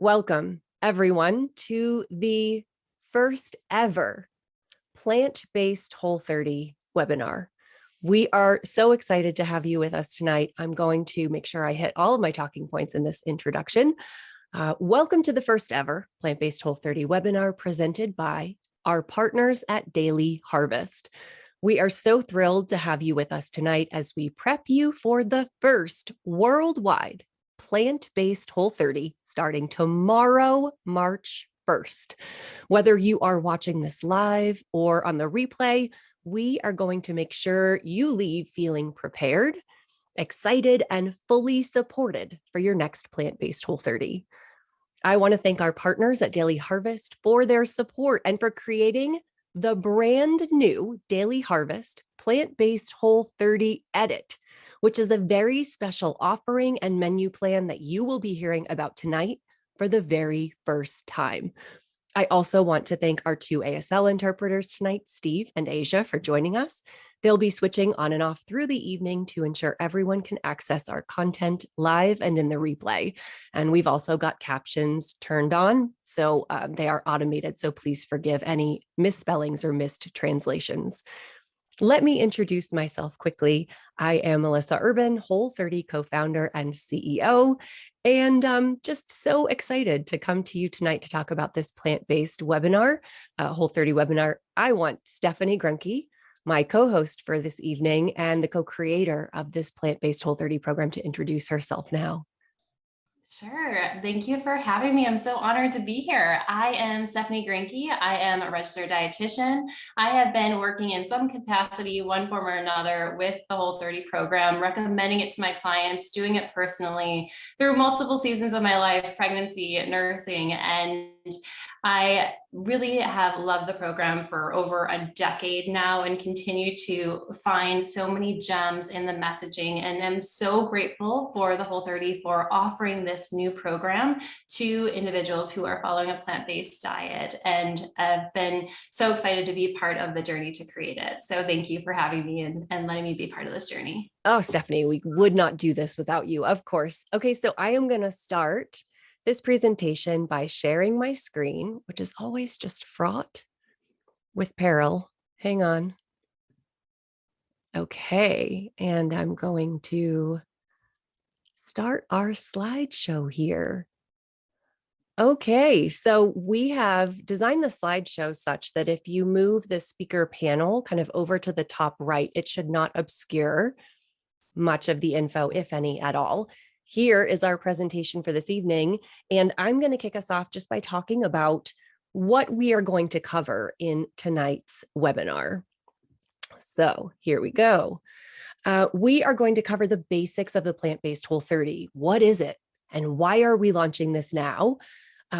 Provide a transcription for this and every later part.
Welcome, everyone, to the first ever Plant-Based Whole30 webinar. We are so excited to have you with us tonight. I'm going to make sure I hit all of my talking points in this introduction. Welcome to the first ever Plant-Based Whole30 webinar presented by our partners at Daily Harvest. We are so thrilled to have you with us tonight as we prep you for the first worldwide Plant-Based Whole30 starting tomorrow, March 1st. Whether you are watching this live or on the replay, we are going to make sure you leave feeling prepared, excited, and fully supported for your next Plant-Based Whole30. I want to thank our partners at Daily Harvest for their support and for creating the brand new Daily Harvest Plant-Based Whole30 Edit, which is a very special offering and menu plan that you will be hearing about tonight for the very first time. I also want to thank our two ASL interpreters tonight, Steve and Asia, for joining us. They'll be switching on and off through the evening to ensure everyone can access our content live and in the replay. And we've also got captions turned on, so they are automated, so please forgive any misspellings or missed translations. Let me introduce myself quickly. I am Melissa Urban, Whole30 co-founder and CEO, and just so excited to come to you tonight to talk about this plant-based webinar, Whole30 webinar. I want Stephanie Greunke, my co-host for this evening and the co-creator of this Plant-Based Whole30 program, to introduce herself now. Sure. Thank you for having me. I'm so honored to be here. I am Stephanie Greunke. I am a registered dietitian. I have been working in some capacity, one form or another, with the Whole30 program, recommending it to my clients, doing it personally through multiple seasons of my life, pregnancy, nursing, and I really have loved the program for over a decade now and continue to find so many gems in the messaging. And I'm so grateful for the Whole30 for offering this new program to individuals who are following a plant-based diet, and I've been so excited to be part of the journey to create it. So thank you for having me and letting me be part of this journey. Oh, Stephanie, we would not do this without you, of course. Okay, so I am going to start this presentation by sharing my screen, which is always just fraught with peril. Hang on. Okay, and I'm going to start our slideshow here. Okay, so we have designed the slideshow such that if you move the speaker panel kind of over to the top right, it should not obscure much of the info, if any at all. Here is our presentation for this evening, and I'm going to kick us off just by talking about what we are going to cover in tonight's webinar. So here we go. We are going to cover the basics of the Plant-Based Whole30. What is it, and why are we launching this now?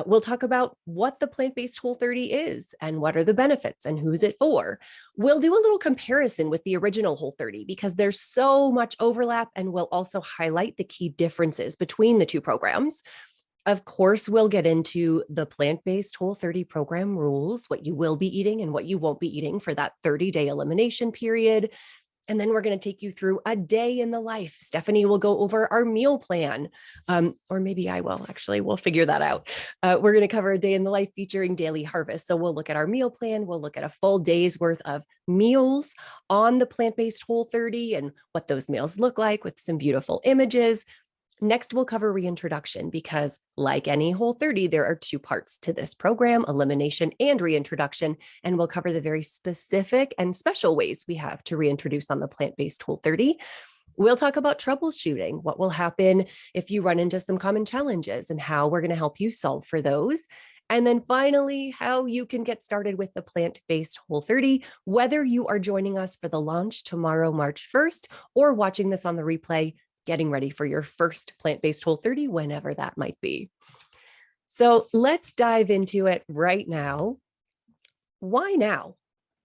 We'll talk about what the Plant-Based Whole30 is and what are the benefits and who's it for. We'll do a little comparison with the original Whole30 because there's so much overlap, and we'll also highlight the key differences between the two programs. Of course, we'll get into the Plant-Based Whole30 program rules, what you will be eating and what you won't be eating for that 30-day elimination period. And then we're going to take you through a day in the life. Stephanie will go over our meal plan, or maybe I will, actually, we'll figure that out. We're going to cover a day in the life featuring Daily Harvest. So we'll look at our meal plan. We'll look at a full day's worth of meals on the Plant-Based Whole30 and what those meals look like with some beautiful images. Next, we'll cover reintroduction because, like any Whole30, there are two parts to this program, elimination and reintroduction, and we'll cover the very specific and special ways we have to reintroduce on the Plant-Based Whole30. We'll talk about troubleshooting, what will happen if you run into some common challenges and how we're going to help you solve for those. And then finally, how you can get started with the Plant-Based Whole30, whether you are joining us for the launch tomorrow, March 1st, or watching this on the replay, getting ready for your first Plant-Based Whole30, whenever that might be. So let's dive into it right now. Why now?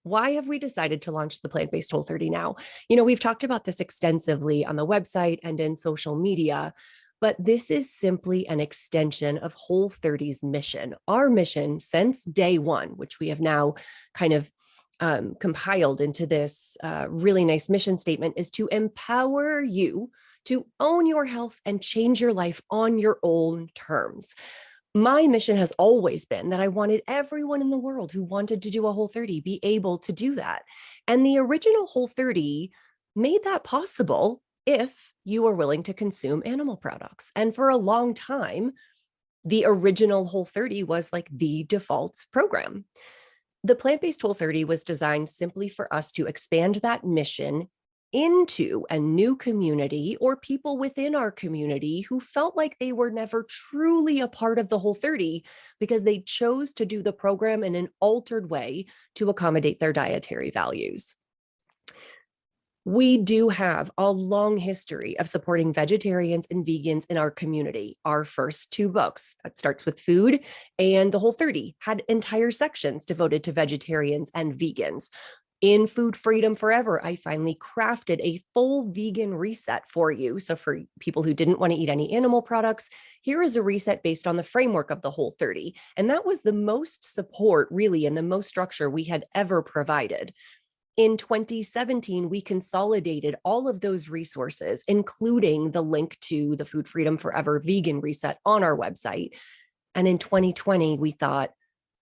Why have we decided to launch the Plant-Based Whole30 now? You know, we've talked about this extensively on the website and in social media, but this is simply an extension of Whole30's mission. Our mission since day one, which we have now kind of compiled into this really nice mission statement, is to empower you to own your health and change your life on your own terms. My mission has always been that I wanted everyone in the world who wanted to do a Whole30 be able to do that. And the original Whole30 made that possible if you were willing to consume animal products. And for a long time, the original Whole30 was like the default program. The Plant-Based Whole30 was designed simply for us to expand that mission into a new community or people within our community who felt like they were never truly a part of the Whole30 because they chose to do the program in an altered way to accommodate their dietary values. We do have a long history of supporting vegetarians and vegans in our community. Our first two books, It Starts with Food and the Whole30, had entire sections devoted to vegetarians and vegans. In Food Freedom Forever, I finally crafted a full vegan reset for you. So for people who didn't want to eat any animal products, here is a reset based on the framework of the Whole30. And that was the most support, really, and the most structure we had ever provided. In 2017, we consolidated all of those resources, including the link to the Food Freedom Forever vegan reset on our website. And in 2020, we thought,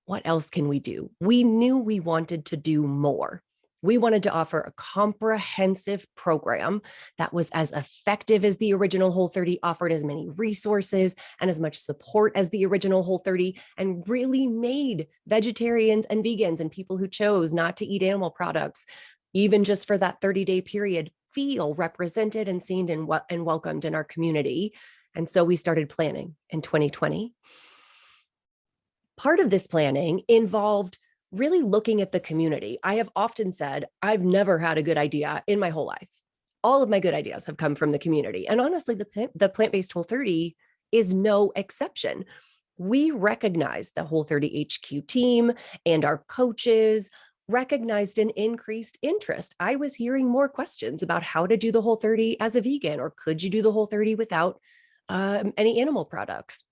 what else can we do? We knew we wanted to do more. We wanted to offer a comprehensive program that was as effective as the original Whole30, offered as many resources and as much support as the original Whole30, and really made vegetarians and vegans and people who chose not to eat animal products, even just for that 30-day period, feel represented and seen and welcomed in our community. And so we started planning in 2020. Part of this planning involved really looking at the community. I have often said, I've never had a good idea in my whole life. All of my good ideas have come from the community. And honestly, the Plant-Based Whole30 is no exception. We recognize the Whole30 HQ team and our coaches recognized an increased interest. I was hearing more questions about how to do the Whole30 as a vegan, or could you do the Whole30 without any animal products?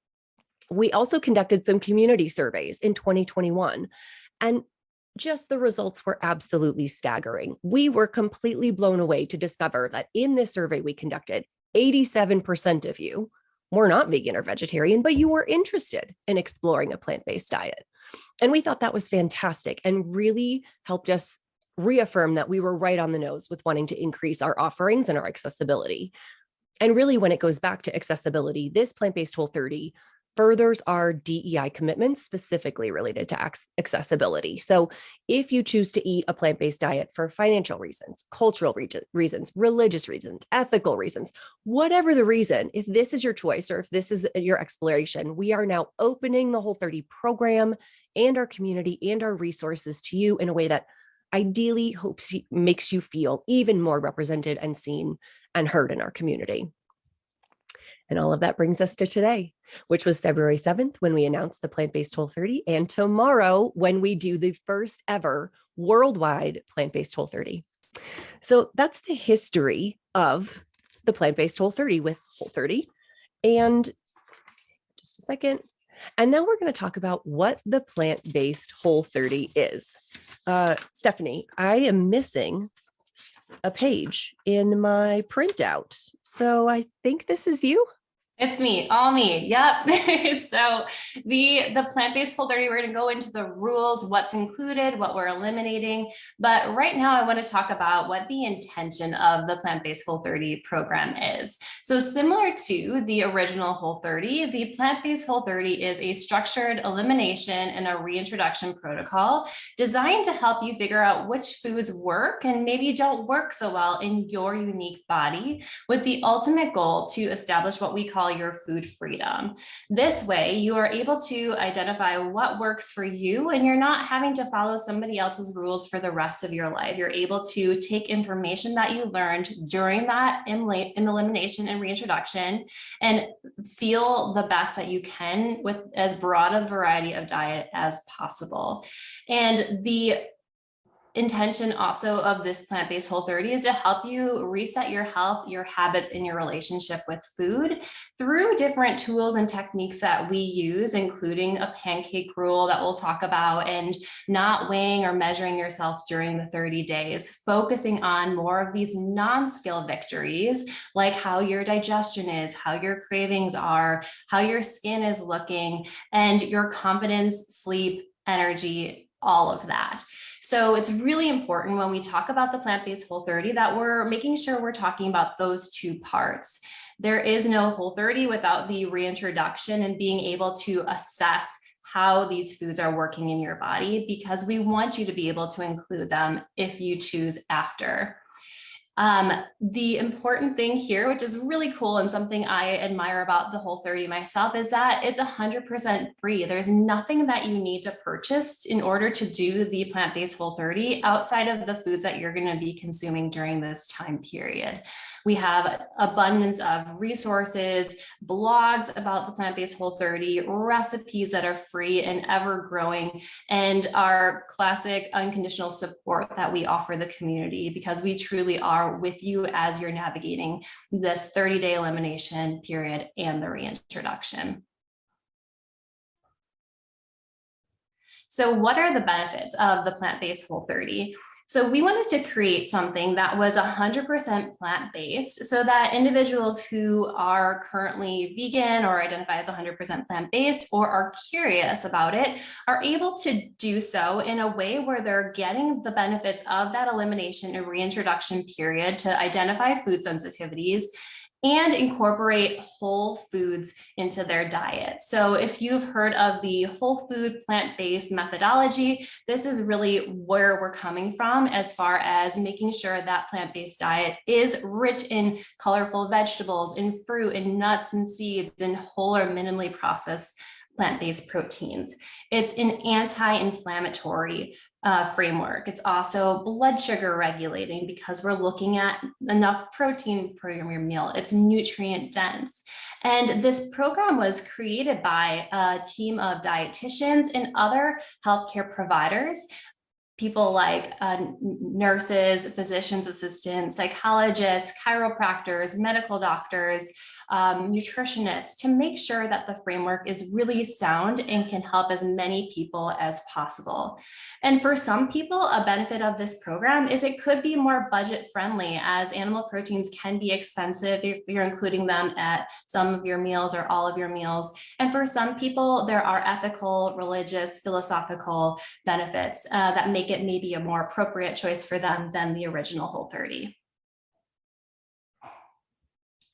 We also conducted some community surveys in 2021, and just the results were absolutely staggering. We were completely blown away to discover that in this survey we conducted, 87% of you were not vegan or vegetarian, but you were interested in exploring a plant-based diet. And we thought that was fantastic and really helped us reaffirm that we were right on the nose with wanting to increase our offerings and our accessibility. And really, when it goes back to accessibility, this Plant-Based Whole30 furthers our DEI commitments specifically related to accessibility. So if you choose to eat a plant-based diet for financial reasons, cultural reasons, religious reasons, ethical reasons, whatever the reason, if this is your choice or if this is your exploration, we are now opening the Whole30 program and our community and our resources to you in a way that ideally makes you feel even more represented and seen and heard in our community. And all of that brings us to today, which was February 7th, when we announced the Plant-Based Whole30, and tomorrow when we do the first ever worldwide Plant-Based Whole30. So that's the history of the Plant-Based Whole30 with Whole30. And just a second. And now we're going to talk about what the Plant-Based Whole30 is. Stephanie, I am missing a page in my printout. So I think this is you. It's me, all me. Yep. So the plant-based Whole30, we're going to go into the rules, what's included, what we're eliminating. But right now I want to talk about what the intention of the plant-based Whole30 program is. So similar to the original Whole30, the plant-based Whole30 is a structured elimination and a reintroduction protocol designed to help you figure out which foods work and maybe don't work so well in your unique body, with the ultimate goal to establish what we call your food freedom. This way, you are able to identify what works for you, and you're not having to follow somebody else's rules for the rest of your life. You're able to take information that you learned during that elimination and reintroduction and feel the best that you can with as broad a variety of diet as possible. And the intention also of this Plant-Based Whole30 is to help you reset your health, your habits, and your relationship with food through different tools and techniques that we use, including a pancake rule that we'll talk about, and not weighing or measuring yourself during the 30 days, focusing on more of these non-skill victories, like how your digestion is, how your cravings are, how your skin is looking, and your confidence, sleep, energy, all of that. So it's really important when we talk about the Plant-Based Whole30 that we're making sure we're talking about those two parts. There is no Whole30 without the reintroduction and being able to assess how these foods are working in your body, because we want you to be able to include them if you choose after. The important thing here, which is really cool and something I admire about the Whole30 myself, is that it's 100% free. There's nothing that you need to purchase in order to do the Plant-Based Whole30 outside of the foods that you're going to be consuming during this time period. We have abundance of resources, blogs about the Plant-Based Whole30, recipes that are free and ever growing, and our classic unconditional support that we offer the community, because we truly are with you as you're navigating this 30-day elimination period and the reintroduction. So what are the benefits of the Plant-Based Whole30? So we wanted to create something that was 100% plant-based so that individuals who are currently vegan or identify as 100% plant-based or are curious about it are able to do so in a way where they're getting the benefits of that elimination and reintroduction period to identify food sensitivities and incorporate whole foods into their diet. So if you've heard of the whole food plant-based methodology, this is really where we're coming from as far as making sure that plant-based diet is rich in colorful vegetables, in fruit, in nuts and seeds, in whole or minimally processed plant-based proteins. It's an anti-inflammatory framework. It's also blood sugar regulating because we're looking at enough protein per your meal. It's nutrient dense. And this program was created by a team of dietitians and other healthcare providers, people like nurses, physician's assistants, psychologists, chiropractors, medical doctors, nutritionists, to make sure that the framework is really sound and can help as many people as possible. And for some people, a benefit of this program is it could be more budget friendly, as animal proteins can be expensive if you're including them at some of your meals or all of your meals. And for some people, there are ethical, religious, philosophical benefits that make it maybe a more appropriate choice for them than the original Whole30.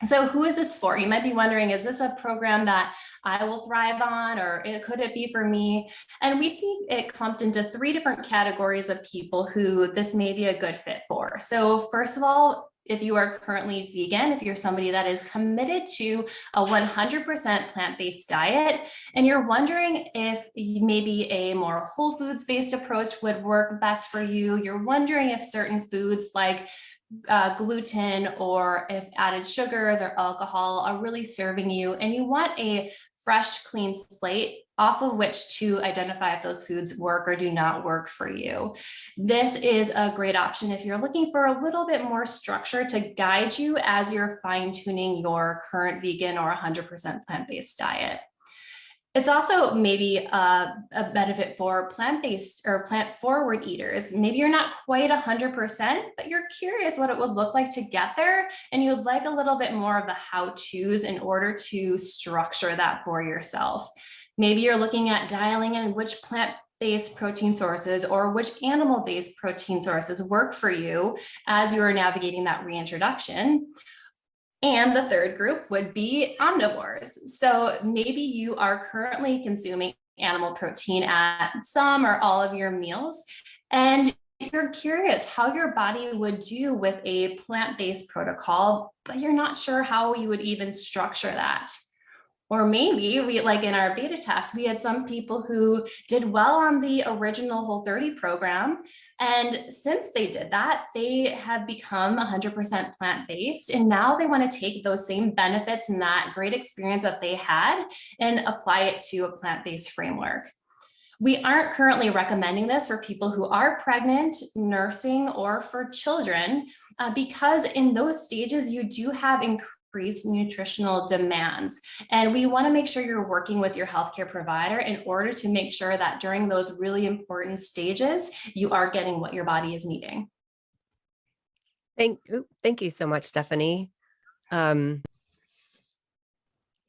So who is this for? You might be wondering, is this a program that I will thrive on, or could it be for me? And we see it clumped into 3 different categories of people who this may be a good fit for. So first of all, if you are currently vegan, if you're somebody that is committed to a 100% plant-based diet, and you're wondering if maybe a more whole foods-based approach would work best for you, you're wondering if certain foods like gluten or if added sugars or alcohol are really serving you, and you want a fresh, clean slate off of which to identify if those foods work or do not work for you. This is a great option if you're looking for a little bit more structure to guide you as you're fine-tuning your current vegan or 100% plant-based diet. It's also maybe a benefit for plant-based or plant-forward eaters. Maybe you're not quite 100%, but you're curious what it would look like to get there, and you would like a little bit more of the how-tos in order to structure that for yourself. Maybe you're looking at dialing in which plant-based protein sources or which animal-based protein sources work for you as you're navigating that reintroduction. And the third group would be omnivores. So maybe you are currently consuming animal protein at some or all of your meals, and you're curious how your body would do with a plant-based protocol, but you're not sure how you would even structure that. Or maybe we, like in our beta test, we had some people who did well on the original Whole30 program. And since they did that, they have become 100% plant-based. And now they want to take those same benefits and that great experience that they had and apply it to a plant-based framework. We aren't currently recommending this for people who are pregnant, nursing, or for children, because in those stages, you do have increased nutritional demands. And we want to make sure you're working with your healthcare provider in order to make sure that during those really important stages, you are getting what your body is needing. Thank you so much, Stephanie.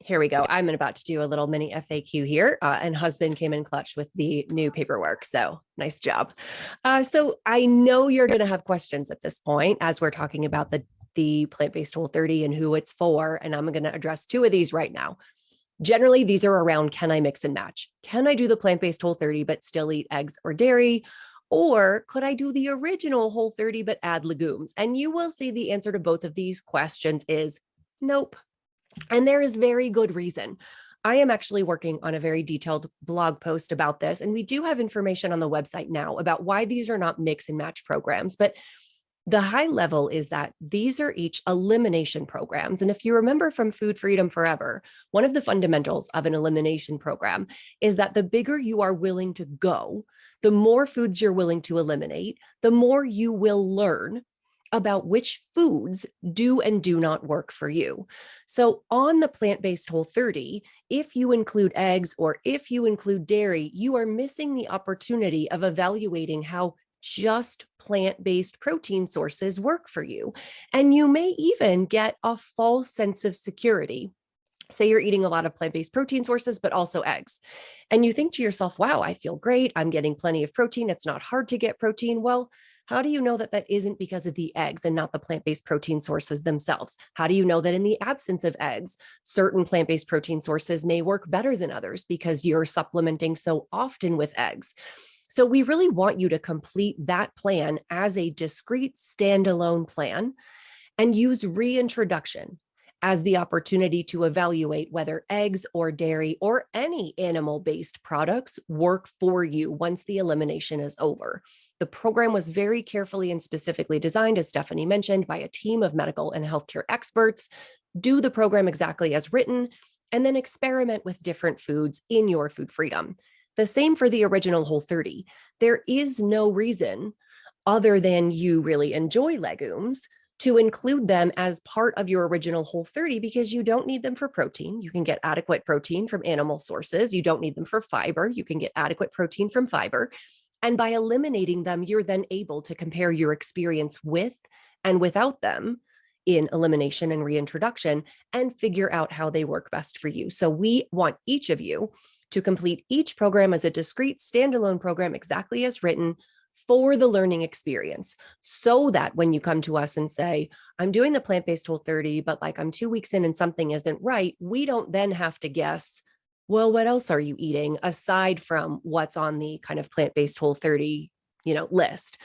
Here we go. I'm about to do a little mini FAQ here, and husband came in clutch with the new paperwork. So nice job. So I know you're going to have questions at this point as we're talking about the Plant-Based Whole30 and who it's for. And I'm going to address two of these right now. Generally, these are around, can I mix and match? Can I do the Plant-Based Whole30 but still eat eggs or dairy? Or could I do the original Whole30 but add legumes? And you will see the answer to both of these questions is nope. And there is very good reason. I am actually working on a very detailed blog post about this, and we do have information on the website now about why these are not mix and match programs. But the high level is that these are each elimination programs. And if you remember from Food Freedom Forever, one of the fundamentals of an elimination program is that the bigger you are willing to go, the more foods you're willing to eliminate, the more you will learn about which foods do and do not work for you. So on the Plant-Based Whole30, if you include eggs or if you include dairy, you are missing the opportunity of evaluating how just plant-based protein sources work for you. And you may even get a false sense of security. Say you're eating a lot of plant-based protein sources, but also eggs. And you think to yourself, wow, I feel great. I'm getting plenty of protein. It's not hard to get protein. Well, how do you know that that isn't because of the eggs and not the plant-based protein sources themselves? How do you know that in the absence of eggs, certain plant-based protein sources may work better than others because you're supplementing so often with eggs? So we really want you to complete that plan as a discrete standalone plan and use Reintroduction as the opportunity to evaluate whether eggs or dairy or any animal-based products work for you once the elimination is over. The program was very carefully and specifically designed, as Stephanie mentioned, by a team of medical and healthcare experts. Do the program exactly as written, and then experiment with different foods in your food freedom. The same for the original Whole30. There is no reason, other than you really enjoy legumes, to include them as part of your original Whole30 because you don't need them for protein. You can get adequate protein from animal sources. You don't need them for fiber. You can get adequate protein from fiber. And by eliminating them, you're then able to compare your experience with and without them in elimination and reintroduction and figure out how they work best for you. So we want each of you to complete each program as a discrete standalone program exactly as written for the learning experience, so that when you come to us and say, I'm doing the Plant-Based Whole30, but like I'm 2 weeks in and something isn't right, we don't then have to guess, well, what else are you eating aside from what's on the kind of Plant-Based Whole30, list?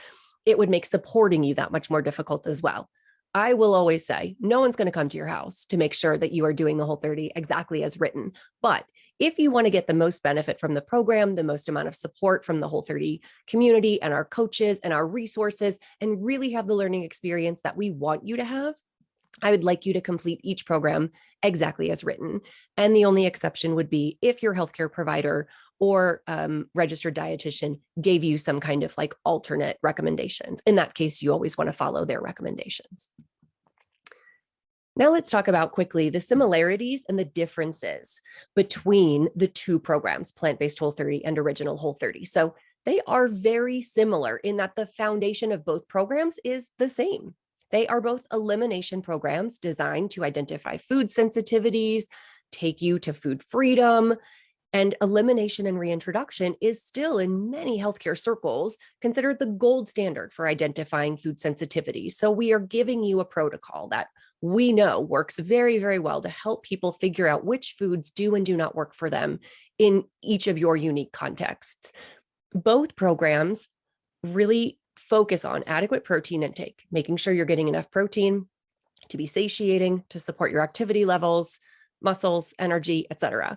It would make supporting you that much more difficult as well. I will always say, no one's going to come to your house to make sure that you are doing the Whole30 exactly as written. But if you want to get the most benefit from the program, the most amount of support from the Whole30 community and our coaches and our resources, and really have the learning experience that we want you to have, I would like you to complete each program exactly as written. And the only exception would be if your healthcare provider or registered dietitian gave you some kind of like alternate recommendations. In that case, you always want to follow their recommendations. Now let's talk about quickly the similarities and the differences between the two programs, Plant-Based Whole30 and Original Whole30. So they are very similar in that the foundation of both programs is the same. They are both elimination programs designed to identify food sensitivities, take you to food freedom, and elimination and reintroduction is still in many healthcare circles considered the gold standard for identifying food sensitivities. So we are giving you a protocol that we know works very, very well to help people figure out which foods do and do not work for them in each of your unique contexts. Both programs really focus on adequate protein intake, making sure you're getting enough protein to be satiating, to support your activity levels, muscles, energy, etc.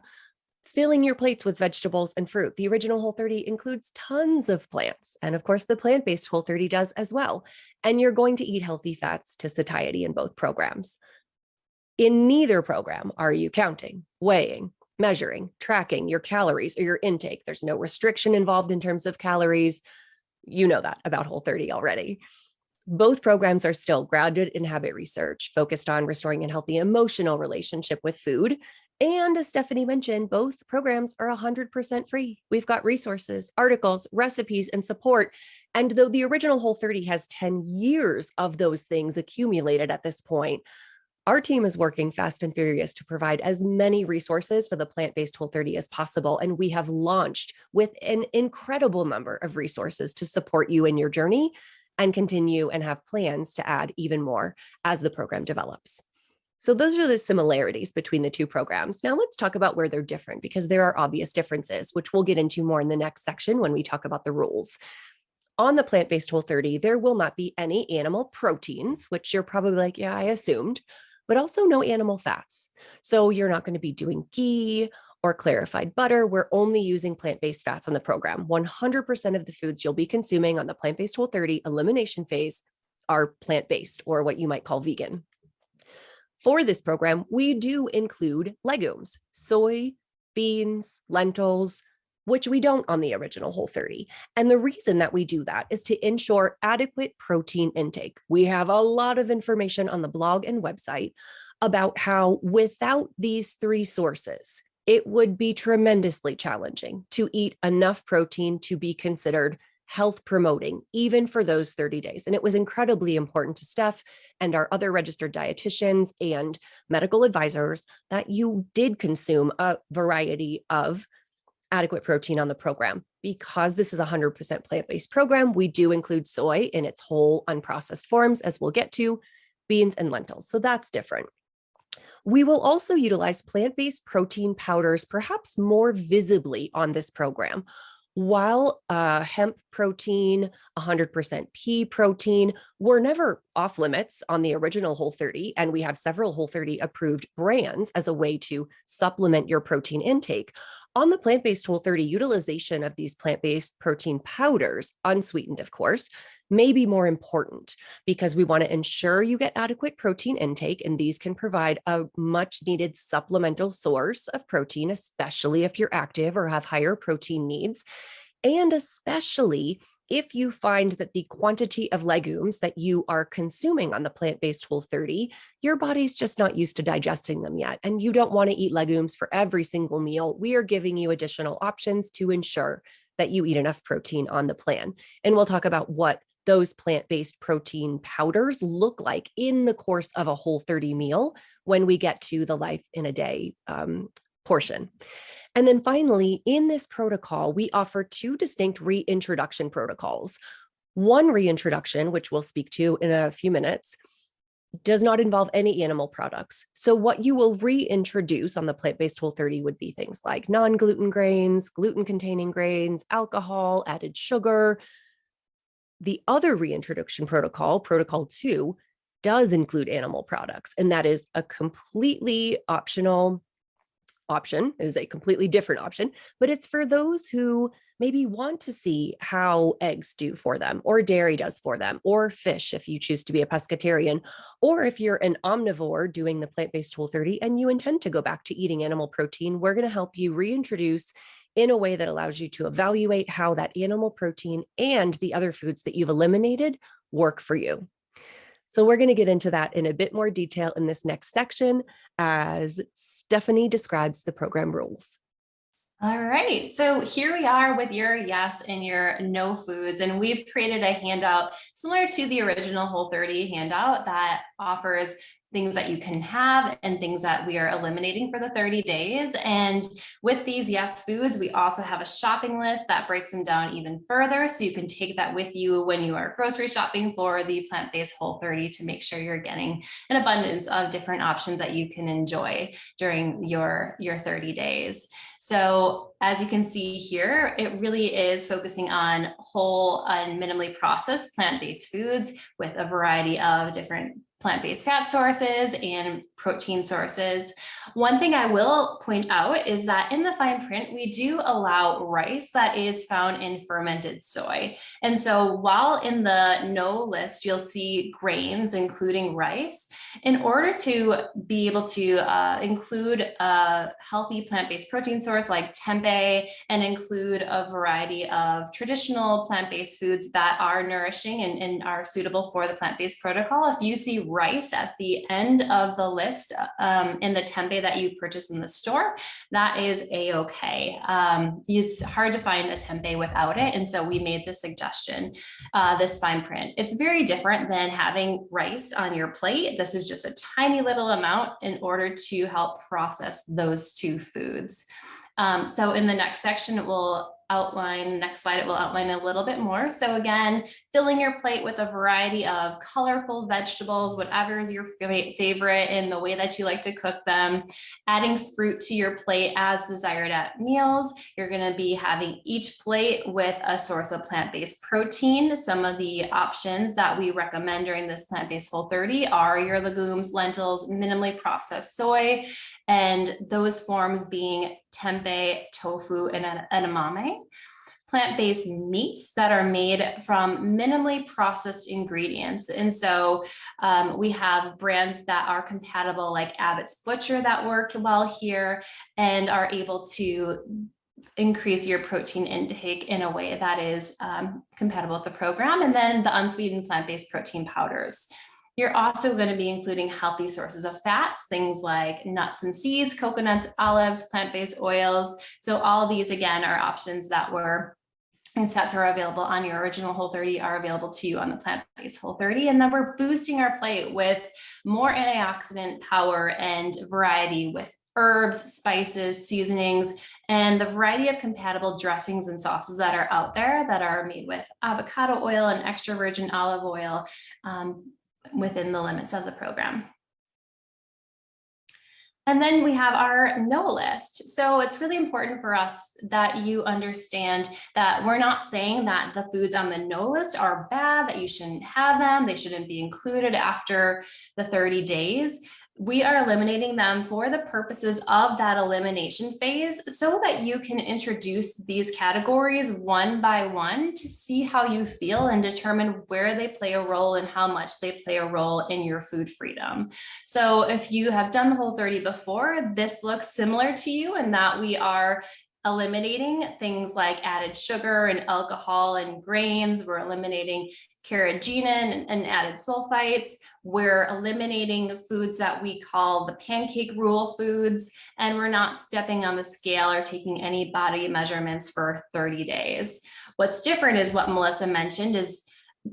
Filling your plates with vegetables and fruit. The original Whole30 includes tons of plants. And of course, the Plant-Based Whole30 does as well. And you're going to eat healthy fats to satiety in both programs. In neither program are you counting, weighing, measuring, tracking your calories or your intake. There's no restriction involved in terms of calories. You know that about Whole30 already. Both programs are still grounded in habit research, focused on restoring a healthy emotional relationship with food. And as Stephanie mentioned, both programs are 100% free. We've got resources, articles, recipes, and support. And though the original Whole30 has 10 years of those things accumulated at this point, our team is working fast and furious to provide as many resources for the plant-based Whole30 as possible. And we have launched with an incredible number of resources to support you in your journey and continue and have plans to add even more as the program develops. So those are the similarities between the two programs. Now let's talk about where they're different, because there are obvious differences, which we'll get into more in the next section when we talk about the rules. On the plant-based Whole30, there will not be any animal proteins, which you're probably like, yeah, I assumed, but also no animal fats. So you're not going to be doing ghee or clarified butter. We're only using plant-based fats on the program. 100% of the foods you'll be consuming on the plant-based Whole30 elimination phase are plant-based, or what you might call vegan. For this program, we do include legumes, soy, beans, lentils, which we don't on the original Whole30. And the reason that we do that is to ensure adequate protein intake. We have a lot of information on the blog and website about how without these three sources, it would be tremendously challenging to eat enough protein to be considered health promoting, even for those 30 days. And it was incredibly important to Steph and our other registered dietitians and medical advisors that you did consume a variety of adequate protein on the program. Because this is a 100% plant-based program, we do include soy in its whole unprocessed forms, as we'll get to, beans and lentils. So that's different. We will also utilize plant-based protein powders, perhaps more visibly on this program. While hemp protein, 100% pea protein were never off limits on the original Whole30, and we have several Whole30 approved brands as a way to supplement your protein intake. On the plant-based Whole30, utilization of these plant-based protein powders, unsweetened of course, may be more important because we want to ensure you get adequate protein intake, and these can provide a much needed supplemental source of protein, especially if you're active or have higher protein needs. And especially if you find that the quantity of legumes that you are consuming on the plant-based Whole30, your body's just not used to digesting them yet, and you don't want to eat legumes for every single meal. We are giving you additional options to ensure that you eat enough protein on the plan. And we'll talk about what those plant-based protein powders look like in the course of a Whole30 meal when we get to the life in a day portion. And then finally, in this protocol, we offer two distinct reintroduction protocols. One reintroduction, which we'll speak to in a few minutes, does not involve any animal products. So what you will reintroduce on the plant-based Whole30 would be things like non-gluten grains, gluten-containing grains, alcohol, added sugar. The other reintroduction protocol, protocol 2, does include animal products, and that is a completely optional option. It is a completely different option, but it's for those who maybe want to see how eggs do for them, or dairy does for them, or fish if you choose to be a pescatarian, or if you're an omnivore doing the plant-based Whole30 and you intend to go back to eating animal protein, we're going to help you reintroduce in a way that allows you to evaluate how that animal protein and the other foods that you've eliminated work for you. So we're going to get into that in a bit more detail in this next section as Stephanie describes the program rules. All right, so here we are with your yes and your no foods, and we've created a handout similar to the original Whole30 handout that offers things that you can have and things that we are eliminating for the 30 days. And with these yes foods, we also have a shopping list that breaks them down even further. So you can take that with you when you are grocery shopping for the plant-based Whole30 to make sure you're getting an abundance of different options that you can enjoy during your 30 days. So as you can see here, it really is focusing on whole and minimally processed plant-based foods with a variety of different plant-based fat sources and protein sources. One thing I will point out is that in the fine print, we do allow rice that is found in fermented soy. And so while in the no list, you'll see grains, including rice, in order to be able to include a healthy plant-based protein source like tempeh and include a variety of traditional plant-based foods that are nourishing and are suitable for the plant-based protocol, if you see rice at the end of the list in the tempeh that you purchase in the store, that is a-okay. It's hard to find a tempeh without it. And so we made this suggestion, this fine print. It's very different than having rice on your plate. This is just a tiny little amount in order to help process those two foods. So in the next section, it will outline, next slide, it will outline a little bit more. So again, filling your plate with a variety of colorful vegetables, whatever is your favorite in the way that you like to cook them, adding fruit to your plate as desired at meals. You're going to be having each plate with a source of plant-based protein. Some of the options that we recommend during this plant-based Whole30 are your legumes, lentils, minimally processed soy, and those forms being tempeh, tofu, and edamame. Plant-based meats that are made from minimally processed ingredients. And so we have brands that are compatible like Abbott's Butcher that work well here and are able to increase your protein intake in a way that is compatible with the program. And then the unsweetened plant-based protein powders. You're also going to be including healthy sources of fats, things like nuts and seeds, coconuts, olives, plant-based oils. So all of these, again, are options that fats are available on your original Whole30 are available to you on the plant-based Whole30. And then we're boosting our plate with more antioxidant power and variety with herbs, spices, seasonings, and the variety of compatible dressings and sauces that are out there that are made with avocado oil and extra virgin olive oil within the limits of the program. And then we have our no list. So it's really important for us that you understand that we're not saying that the foods on the no list are bad, that you shouldn't have them, they shouldn't be included after the 30 days. We are eliminating them for the purposes of that elimination phase so that you can introduce these categories one by one to see how you feel and determine where they play a role and how much they play a role in your food freedom. So if you have done the Whole30 before, this looks similar to you in that we are eliminating things like added sugar and alcohol and grains. We're eliminating carrageenan and added sulfites. We're eliminating the foods that we call the pancake rule foods, and we're not stepping on the scale or taking any body measurements for 30 days. What's different is what Melissa mentioned is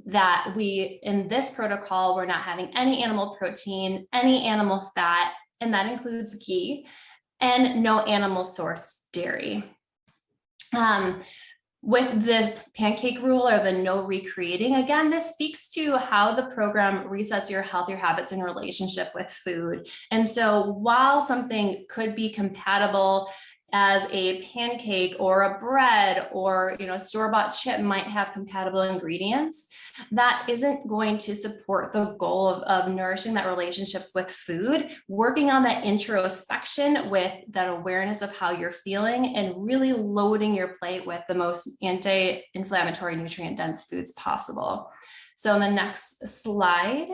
that in this protocol, we're not having any animal protein, any animal fat, and that includes ghee, and no animal source dairy. With the pancake rule or the no recreating, again, this speaks to how the program resets your healthier habits in relationship with food. And so while something could be compatible as a pancake or a bread or store-bought chip might have compatible ingredients, that isn't going to support the goal of nourishing that relationship with food, working on that introspection with that awareness of how you're feeling and really loading your plate with the most anti-inflammatory, nutrient-dense foods possible. So in the next slide,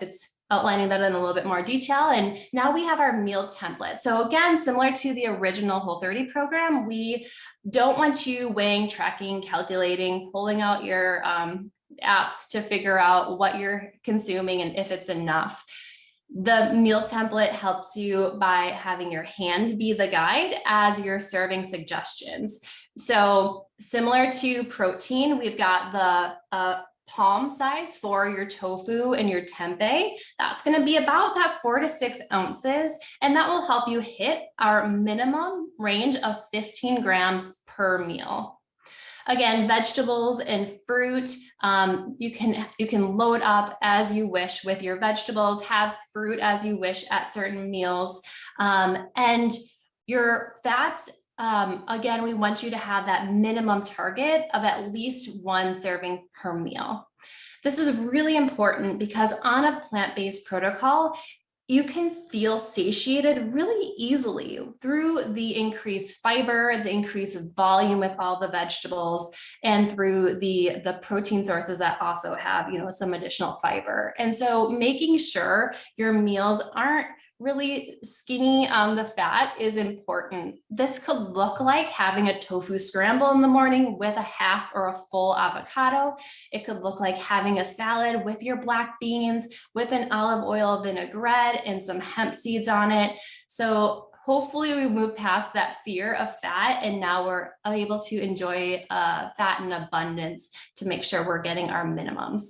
it's outlining that in a little bit more detail. And now we have our meal template. So again, similar to the original Whole30 program, we don't want you weighing, tracking, calculating, pulling out your apps to figure out what you're consuming and if it's enough. The meal template helps you by having your hand be the guide as you're serving suggestions. So similar to protein, we've got the palm size for your tofu and your tempeh. That's going to be about that 4 to 6 ounces. And that will help you hit our minimum range of 15 grams per meal. Again, vegetables and fruit, you can load up as you wish with your vegetables, have fruit as you wish at certain meals. And Your fats, again, we want you to have that minimum target of at least 1 serving per meal. This is really important because on a plant-based protocol, you can feel satiated really easily through the increased fiber, the increased volume with all the vegetables, and through the protein sources that also have, some additional fiber. And so making sure your meals aren't really skinny on the fat is important. This could look like having a tofu scramble in the morning with a half or a full avocado. It could look like having a salad with your black beans, with an olive oil vinaigrette and some hemp seeds on it. So hopefully we move past that fear of fat, and now we're able to enjoy fat in abundance to make sure we're getting our minimums.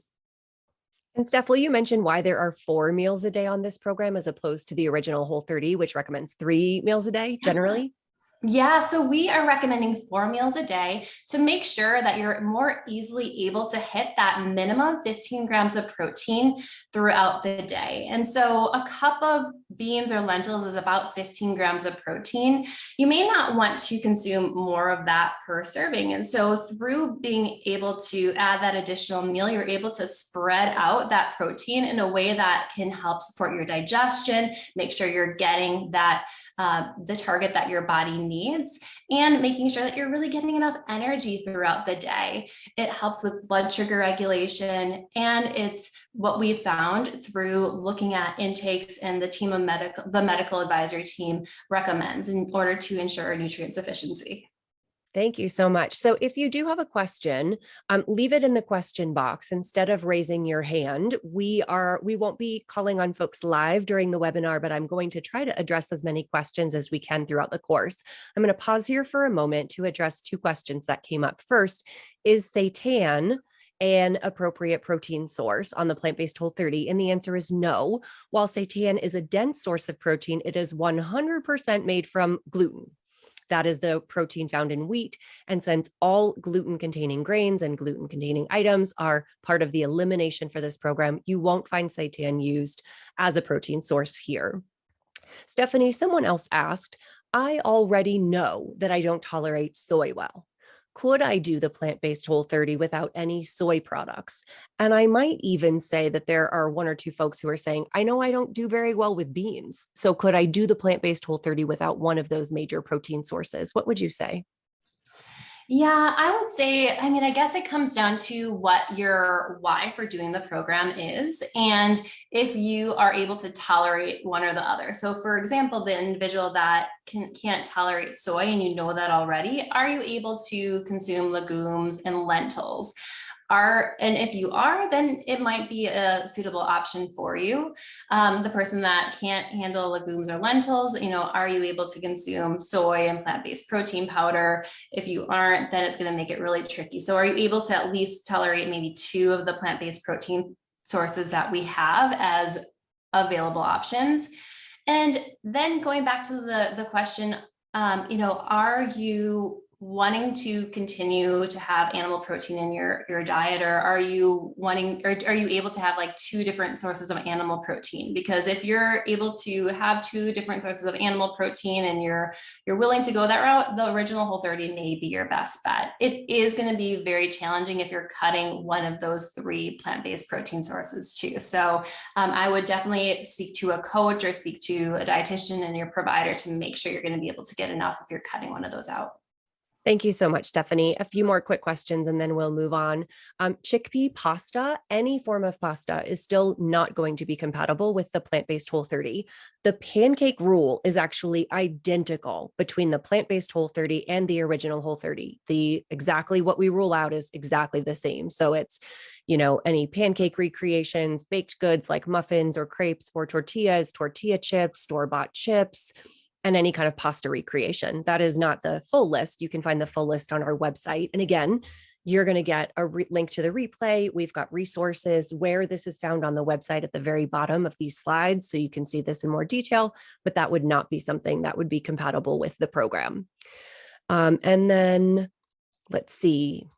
And Steph, will you mention why there are 4 meals a day on this program as opposed to the original Whole30, which recommends 3 meals a day generally? Yeah, so we are recommending 4 meals a day to make sure that you're more easily able to hit that minimum 15 grams of protein throughout the day. And so a cup of beans or lentils is about 15 grams of protein. You may not want to consume more of that per serving. And so through being able to add that additional meal, you're able to spread out that protein in a way that can help support your digestion, make sure you're getting that the target that your body needs, and making sure that you're really getting enough energy throughout the day. It helps with blood sugar regulation, and it's what we found through looking at intakes, and the medical advisory team recommends in order to ensure nutrient sufficiency. Thank you so much. So if you do have a question, leave it in the question box instead of raising your hand. We won't be calling on folks live during the webinar, but I'm going to try to address as many questions as we can throughout the course. I'm going to pause here for a moment to address 2 questions that came up. First, is seitan an appropriate protein source on the plant-based Whole30? And the answer is no. While seitan is a dense source of protein, it is 100% made from gluten. That is the protein found in wheat. And since all gluten-containing grains and gluten-containing items are part of the elimination for this program, you won't find seitan used as a protein source here. Stephanie, someone else asked, I already know that I don't tolerate soy well. Could I do the plant-based Whole30 without any soy products? And I might even say that there are 1 or 2 folks who are saying, I know I don't do very well with beans. So could I do the plant-based Whole30 without one of those major protein sources? What would you say? Yeah, I would say, I guess it comes down to what your why for doing the program is, and if you are able to tolerate one or the other. So for example, the individual that can't tolerate soy, and you know that already, are you able to consume legumes and lentils? And if you are, then it might be a suitable option for you. The person that can't handle legumes or lentils, are you able to consume soy and plant-based protein powder? If you aren't, then it's going to make it really tricky. So are you able to at least tolerate maybe 2 of the plant-based protein sources that we have as available options? And then going back to the question, are you wanting to continue to have animal protein in your diet, or are you able to have like 2 different sources of animal protein? Because if you're able to have 2 different sources of animal protein and you're willing to go that route, the original Whole30 may be your best bet. It is going to be very challenging if you're cutting one of those 3 plant-based protein sources too. So I would definitely speak to a coach or speak to a dietitian and your provider to make sure you're going to be able to get enough if you're cutting one of those out. Thank you so much, Stephanie. A few more quick questions and then we'll move on. Chickpea pasta, any form of pasta, is still not going to be compatible with the plant-based Whole30. The pancake rule is actually identical between the plant-based Whole30 and the original Whole30. Exactly what we rule out is exactly the same. So it's, any pancake recreations, baked goods like muffins or crepes or tortillas, tortilla chips, store-bought chips, and any kind of pasta recreation. That is not the full list. You can find the full list on our website. And again, you're going to get a link to the replay. We've got resources where this is found on the website at the very bottom of these slides, so you can see this in more detail, but that would not be something that would be compatible with the program. And then let's see,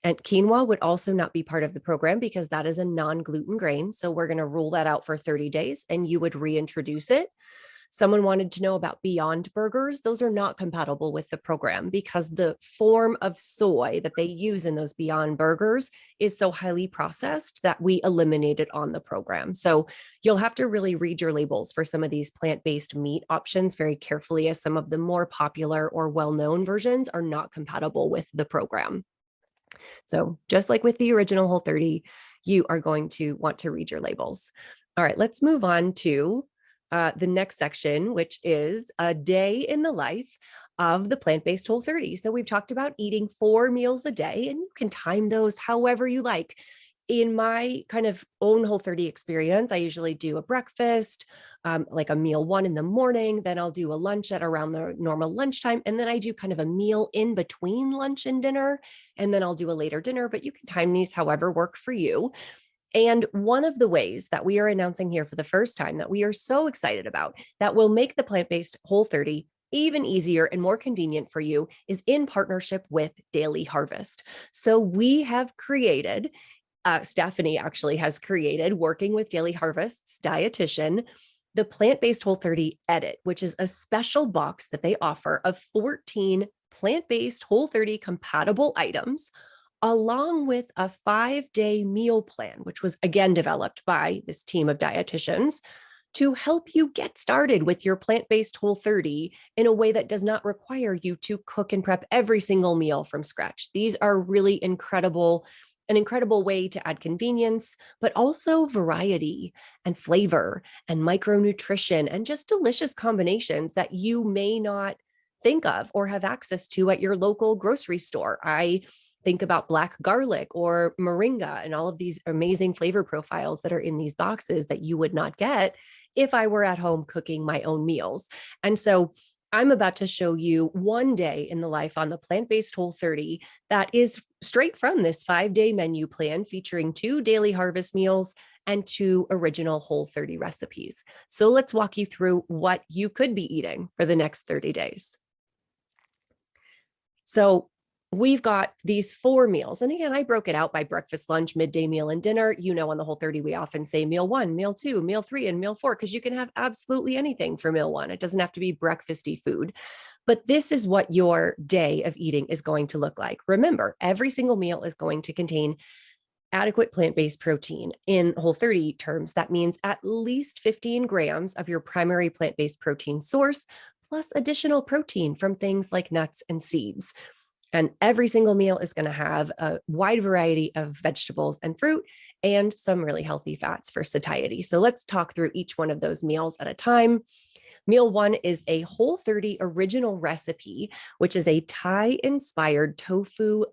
and quinoa would also not be part of the program because that is a non-gluten grain. So we're going to rule that out for 30 days and you would reintroduce it. Someone wanted to know about Beyond Burgers. Those are not compatible with the program because the form of soy that they use in those Beyond Burgers is so highly processed that we eliminate it on the program. So you'll have to really read your labels for some of these plant-based meat options very carefully, as some of the more popular or well-known versions are not compatible with the program. So just like with the original Whole30, you are going to want to read your labels. All right, let's move on to the next section, which is a day in the life of the plant-based Whole30. So we've talked about eating 4 meals a day, and you can time those however you like. In my kind of own Whole30 experience, I usually do a breakfast, like a meal 1 in the morning, then I'll do a lunch at around the normal lunchtime, and then I do kind of a meal in between lunch and dinner, and then I'll do a later dinner, but you can time these however work for you. And one of the ways that we are announcing here for the first time that we are so excited about that will make the plant-based Whole30 even easier and more convenient for you is in partnership with Daily Harvest. So we have created, Stephanie actually has created, working with Daily Harvest's dietitian, the Plant-Based Whole30 Edit, which is a special box that they offer of 14 plant-based Whole30 compatible items, along with a 5-day meal plan, which was again developed by this team of dietitians to help you get started with your plant-based Whole30 in a way that does not require you to cook and prep every single meal from scratch. These are really an incredible way to add convenience, but also variety and flavor and micronutrition and just delicious combinations that you may not think of or have access to at your local grocery store. I think about black garlic or moringa and all of these amazing flavor profiles that are in these boxes that you would not get if I were at home cooking my own meals. And so I'm about to show you one day in the life on the plant-based Whole30 that is straight from this 5-day menu plan featuring 2 Daily Harvest meals and 2 original Whole30 recipes. So let's walk you through what you could be eating for the next 30 days. So we've got these 4 meals. And again, I broke it out by breakfast, lunch, midday meal, and dinner. You know, on the Whole30, we often say meal 1, meal 2, meal 3, and meal 4, because you can have absolutely anything for meal 1. It doesn't have to be breakfasty food. But this is what your day of eating is going to look like. Remember, every single meal is going to contain adequate plant-based protein. In Whole30 terms, that means at least 15 grams of your primary plant-based protein source, plus additional protein from things like nuts and seeds. And every single meal is going to have a wide variety of vegetables and fruit and some really healthy fats for satiety. So let's talk through each one of those meals at a time. Meal 1 is a Whole30 original recipe, which is a Thai-inspired tofu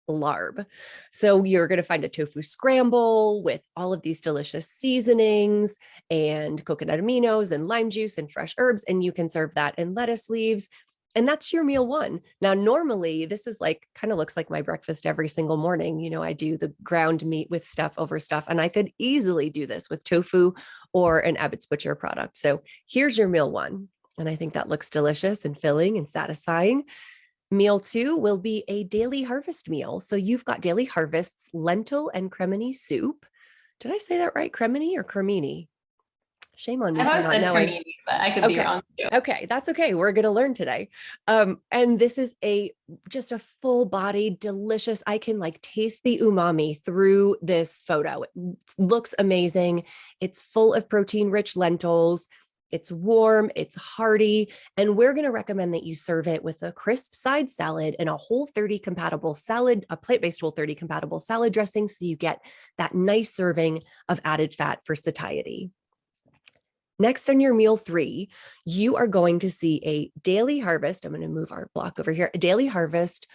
larb. So you're going to find a tofu scramble with all of these delicious seasonings and coconut aminos and lime juice and fresh herbs, and you can serve that in lettuce leaves. And that's your meal 1. Now, normally this is like, kind of looks like my breakfast every single morning. You know, I do the ground meat with stuff over stuff, and I could easily do this with tofu or an Abbott's Butcher product. So here's your meal 1. And I think that looks delicious and filling and satisfying. Meal 2 will be a Daily Harvest meal. So you've got Daily Harvest's lentil and cremini soup. Did I say that right? Cremini or cremini? Shame on me for not knowing. Cremini, but I could be wrong too. Okay, that's okay. We're going to learn today. And this is just a full-bodied, delicious. I can like taste the umami through this photo. It looks amazing. It's full of protein-rich lentils. It's warm, it's hearty, and we're going to recommend that you serve it with a crisp side salad and a Whole30 compatible salad, a plant-based Whole30 compatible salad dressing, so you get that nice serving of added fat for satiety. Next, on your meal 3, you are going to see a Daily Harvest. I'm going to move our block over here, a Daily Harvest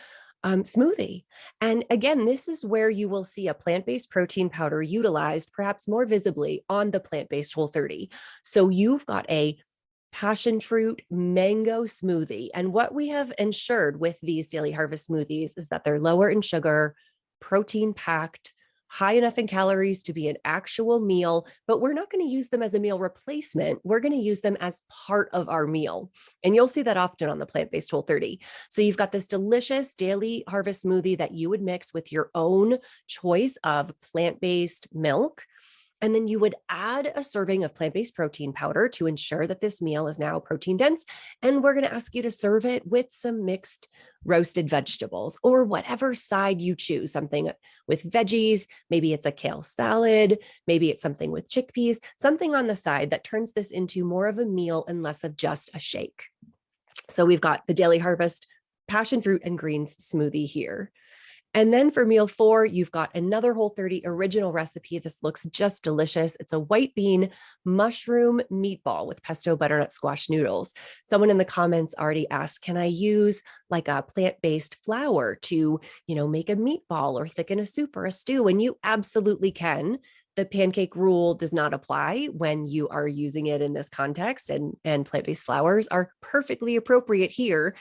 smoothie. And again, this is where you will see a plant-based protein powder utilized perhaps more visibly on the plant-based Whole30. So you've got a passion fruit mango smoothie. And what we have ensured with these Daily Harvest smoothies is that they're lower in sugar, protein packed, high enough in calories to be an actual meal, but we're not going to use them as a meal replacement. We're going to use them as part of our meal. And you'll see that often on the plant-based Whole30. So you've got this delicious Daily Harvest smoothie that you would mix with your own choice of plant-based milk. And then you would add a serving of plant-based protein powder to ensure that this meal is now protein dense. And we're going to ask you to serve it with some mixed roasted vegetables or whatever side you choose, something with veggies. Maybe it's a kale salad. Maybe it's something with chickpeas, something on the side that turns this into more of a meal and less of just a shake. So we've got the Daily Harvest passion fruit and greens smoothie here. And then for meal 4, you've got another Whole30 original recipe. This looks just delicious. It's a white bean mushroom meatball with pesto butternut squash noodles. Someone in the comments already asked, can I use like a plant-based flour to, make a meatball or thicken a soup or a stew? And you absolutely can. The pancake rule does not apply when you are using it in this context, and plant-based flours are perfectly appropriate here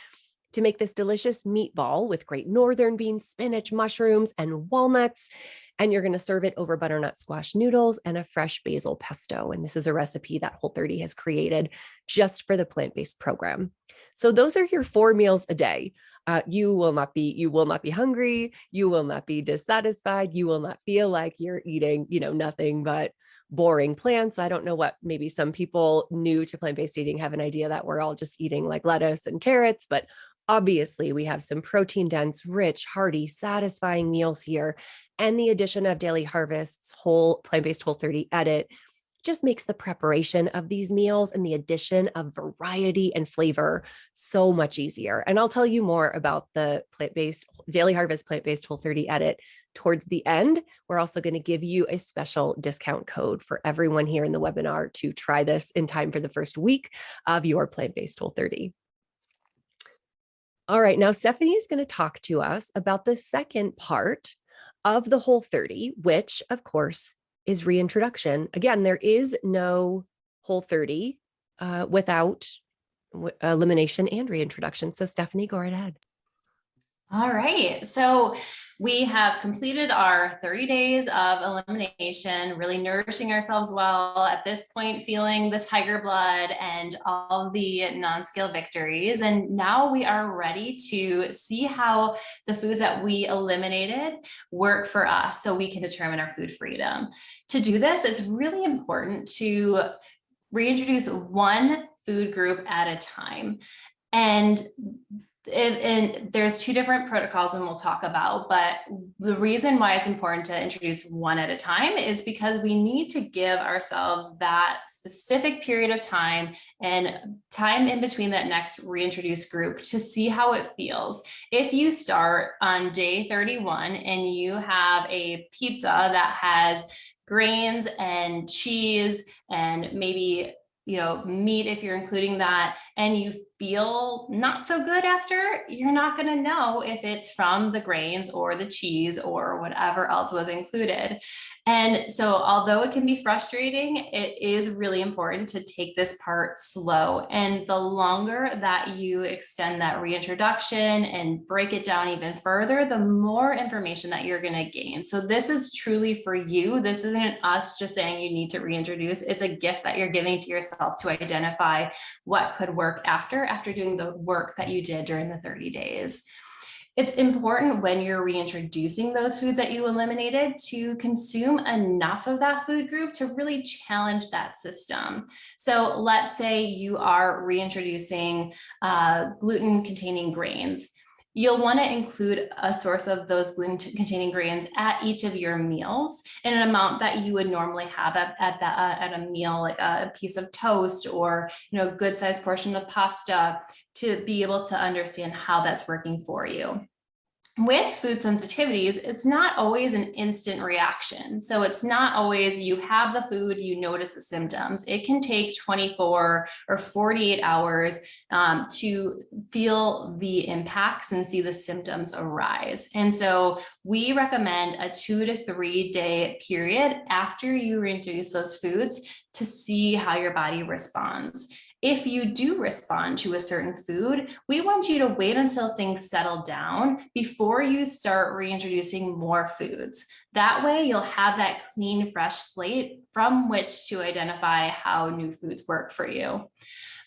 to make this delicious meatball with great northern beans, spinach, mushrooms, and walnuts. And you're going to serve it over butternut squash noodles and a fresh basil pesto. And this is a recipe that Whole30 has created just for the plant-based program. So those are your 4 meals a day. You will not be hungry. You will not be dissatisfied. You will not feel like you're eating, nothing but boring plants. I don't know what, maybe some people new to plant-based eating have an idea that we're all just eating like lettuce and carrots, but obviously we have some protein dense, rich, hearty, satisfying meals here. And the addition of Daily Harvest's whole plant-based Whole30 edit just makes the preparation of these meals and the addition of variety and flavor so much easier. And I'll tell you more about the Daily Harvest plant-based Whole30 edit towards the end. We're also going to give you a special discount code for everyone here in the webinar to try this in time for the first week of your plant-based Whole30. All right, now Stephanie is going to talk to us about the second part of the Whole30, which of course is reintroduction. Again, there is no Whole30 without elimination and reintroduction. So Stephanie, go right ahead. All right, so we have completed our 30 days of elimination, really nourishing ourselves well, at this point feeling the tiger blood and all the non-scale victories. And now we are ready to see how the foods that we eliminated work for us so we can determine our food freedom. To do this, it's really important to reintroduce one food group at a time. And there's 2 different protocols and we'll talk about, but the reason why it's important to introduce one at a time is because we need to give ourselves that specific period of time and time in between that next reintroduced group to see how it feels. If you start on day 31 and you have a pizza that has grains and cheese and maybe meat, if you're including that, and you feel not so good after, you're not going to know if it's from the grains or the cheese or whatever else was included. And so although it can be frustrating, it is really important to take this part slow. And the longer that you extend that reintroduction and break it down even further, the more information that you're going to gain. So this is truly for you. This isn't us just saying you need to reintroduce. It's a gift that you're giving to yourself to identify what could work after doing the work that you did during the 30 days. It's important when you're reintroducing those foods that you eliminated to consume enough of that food group to really challenge that system. So let's say you are reintroducing gluten-containing grains. You'll want to include a source of those gluten-containing grains at each of your meals in an amount that you would normally have at a meal, like a piece of toast or good sized portion of pasta, to be able to understand how that's working for you. With food sensitivities, it's not always an instant reaction. So it's not always you have the food, you notice the symptoms. It can take 24 or 48 hours to feel the impacts and see the symptoms arise. And so we recommend a 2 to 3 day period after you reintroduce those foods to see how your body responds. If you do respond to a certain food, we want you to wait until things settle down before you start reintroducing more foods. That way you'll have that clean, fresh slate from which to identify how new foods work for you.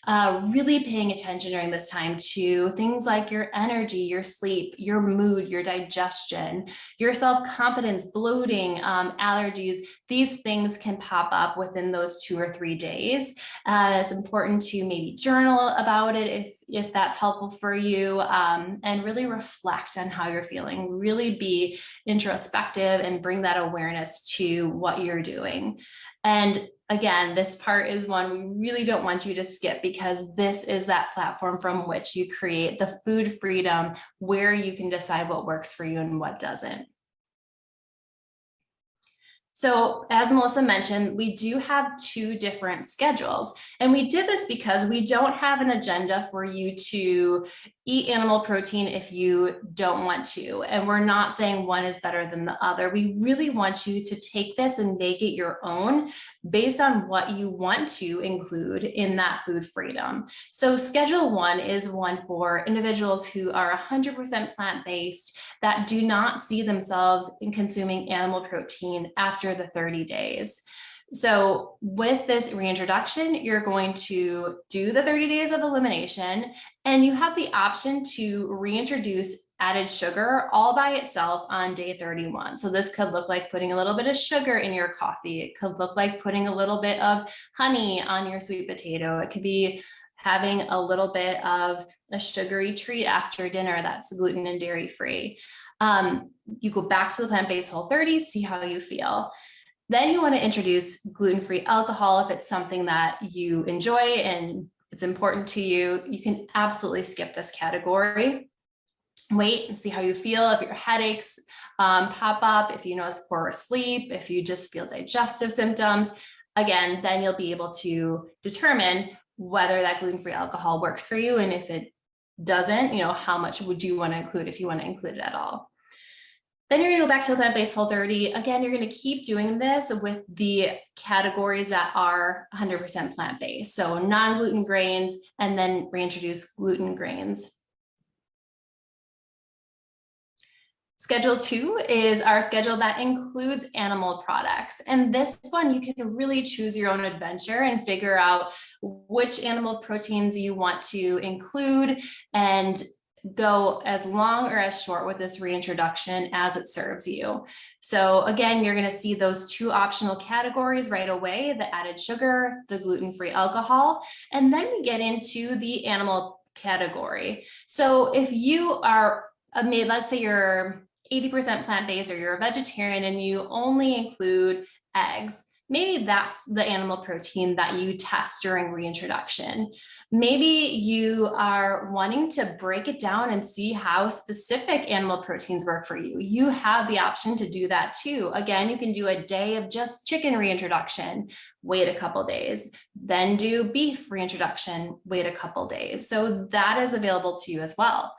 really paying attention during this time to things like your energy, your sleep, your mood, your digestion, your self-confidence, bloating, allergies. These things can pop up within those 2 or 3 days. It's important to maybe journal about it if that's helpful for you, and really reflect on how you're feeling, really be introspective and bring that awareness to what you're doing. And again, this part is one we really don't want you to skip, because this is that platform from which you create the food freedom where you can decide what works for you and what doesn't. So as Melissa mentioned, we do have 2 different schedules, and we did this because we don't have an agenda for you to eat animal protein if you don't want to. And we're not saying one is better than the other. We really want you to take this and make it your own based on what you want to include in that food freedom. So schedule 1 is one for individuals who are 100% plant-based that do not see themselves in consuming animal protein after the 30 days. So with this reintroduction, you're going to do the 30 days of elimination, and you have the option to reintroduce added sugar all by itself on day 31. So this could look like putting a little bit of sugar in your coffee. It could look like putting a little bit of honey on your sweet potato. It could be having a little bit of a sugary treat after dinner that's gluten and dairy free. You go back to the Plant-Based Whole30, see how you feel. Then you want to introduce gluten-free alcohol if it's something that you enjoy and it's important to you. You can absolutely skip this category. Wait and see how you feel. If your headaches pop up, if you notice poor sleep, if you just feel digestive symptoms, again, then you'll be able to determine whether that gluten-free alcohol works for you. And if it doesn't, how much would you want to include, if you want to include it at all. Then you're going to go back to the Plant-Based Whole30. Again, you're going to keep doing this with the categories that are 100% plant-based. So non-gluten grains, and then reintroduce gluten grains. Schedule 2 is our schedule that includes animal products. And this one, you can really choose your own adventure and figure out which animal proteins you want to include and go as long or as short with this reintroduction as it serves you. So again, you're going to see those 2 optional categories right away, the added sugar, the gluten-free alcohol, and then we get into the animal category. So if you are let's say you're 80% plant-based or you're a vegetarian and you only include eggs, maybe that's the animal protein that you test during reintroduction. Maybe you are wanting to break it down and see how specific animal proteins work for you. You have the option to do that too. Again, you can do a day of just chicken reintroduction, wait a couple days, then do beef reintroduction, wait a couple days. So that is available to you as well.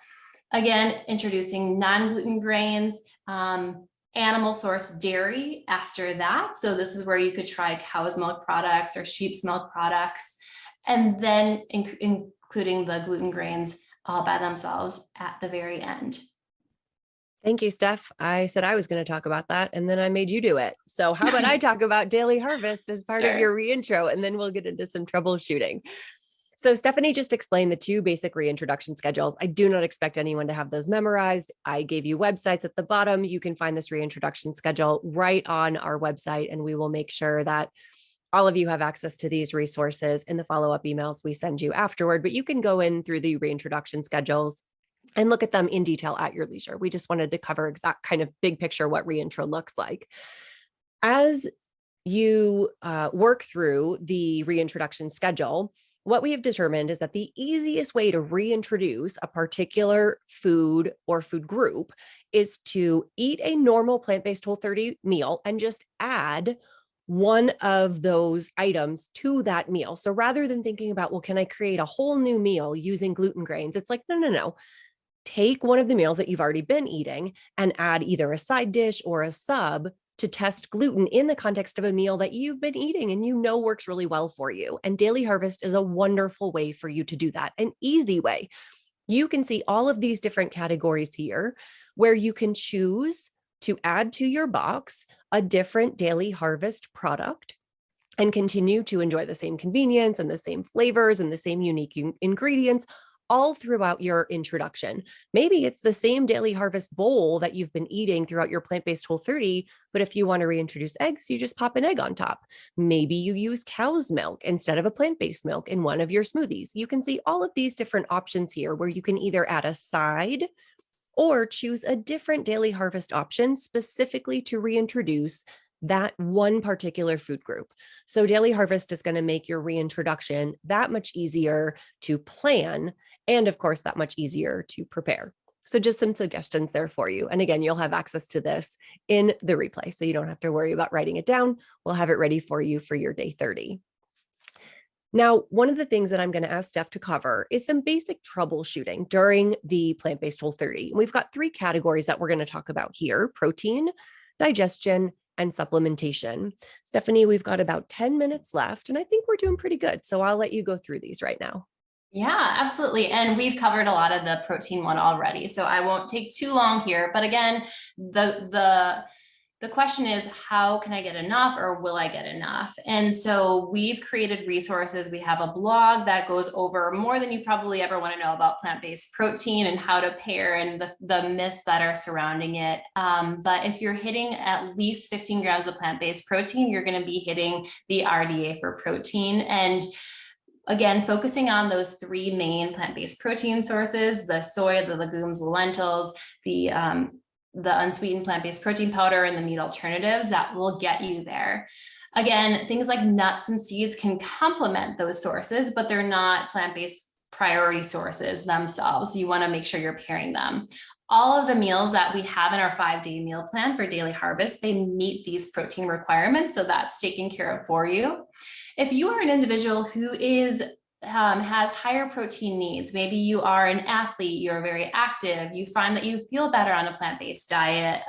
Again, introducing non-gluten grains, animal source dairy after that. So this is where you could try cow's milk products or sheep's milk products, and then including the gluten grains all by themselves at the very end. Thank you, Steph. I said I was going to talk about that, and then I made you do it. So how about I talk about daily harvest as part of your reintro, and then we'll get into some troubleshooting. So Stephanie just explained the 2 basic reintroduction schedules. I do not expect anyone to have those memorized. I gave you websites at the bottom. You can find this reintroduction schedule right on our website, and we will make sure that all of you have access to these resources in the follow-up emails we send you afterward. But you can go in through the reintroduction schedules and look at them in detail at your leisure. We just wanted to cover exact kind of big picture what reintro looks like. As you work through the reintroduction schedule, what we have determined is that the easiest way to reintroduce a particular food or food group is to eat a normal plant-based Whole30 meal and just add one of those items to that meal. So rather than thinking about, well, can I create a whole new meal using gluten grains? It's like, no. Take one of the meals that you've already been eating and add either a side dish or a sub to test gluten in the context of a meal that you've been eating and works really well for you. And Daily Harvest is a wonderful way for you to do that, an easy way. You can see all of these different categories here where you can choose to add to your box a different Daily Harvest product. and continue to enjoy the same convenience and the same flavors and the same unique ingredients all throughout your introduction. Maybe it's the same Daily Harvest bowl that you've been eating throughout your plant-based Whole30, but if you want to reintroduce eggs, you just pop an egg on top. Maybe you use cow's milk instead of a plant-based milk in one of your smoothies. You can see all of these different options here where you can either add a side or choose a different Daily Harvest option specifically to reintroduce that one particular food group. So Daily Harvest is going to make your reintroduction that much easier to plan, and of course, that much easier to prepare. So just some suggestions there for you. And again, you'll have access to this in the replay, so you don't have to worry about writing it down. We'll have it ready for you for your day 30. Now, one of the things that I'm going to ask Steph to cover is some basic troubleshooting during the plant-based Whole30. We've got 3 categories that we're going to talk about here: protein, digestion, and supplementation. Stephanie, we've got about 10 minutes left, and I think we're doing pretty good. So I'll let you go through these right now. Yeah, absolutely. And we've covered a lot of the protein one already, so I won't take too long here. But again, the question is, how can I get enough, or will I get enough? And so we've created resources. We have a blog that goes over more than you probably ever want to know about plant-based protein and how to pair and the myths that are surrounding it. But if you're hitting at least 15 grams of plant-based protein, you're going to be hitting the RDA for protein. And again, focusing on those 3 main plant-based protein sources: the soy, the legumes, the lentils, the unsweetened plant-based protein powder, and the meat alternatives, that will get you there. Again, things like nuts and seeds can complement those sources, but they're not plant-based priority sources themselves. You want to make sure you're pairing them. All of the meals that we have in our 5-day meal plan for Daily Harvest, they meet these protein requirements, so that's taken care of for you. If you are an individual who has higher protein needs, maybe you are an athlete, you're very active, you find that you feel better on a plant-based diet,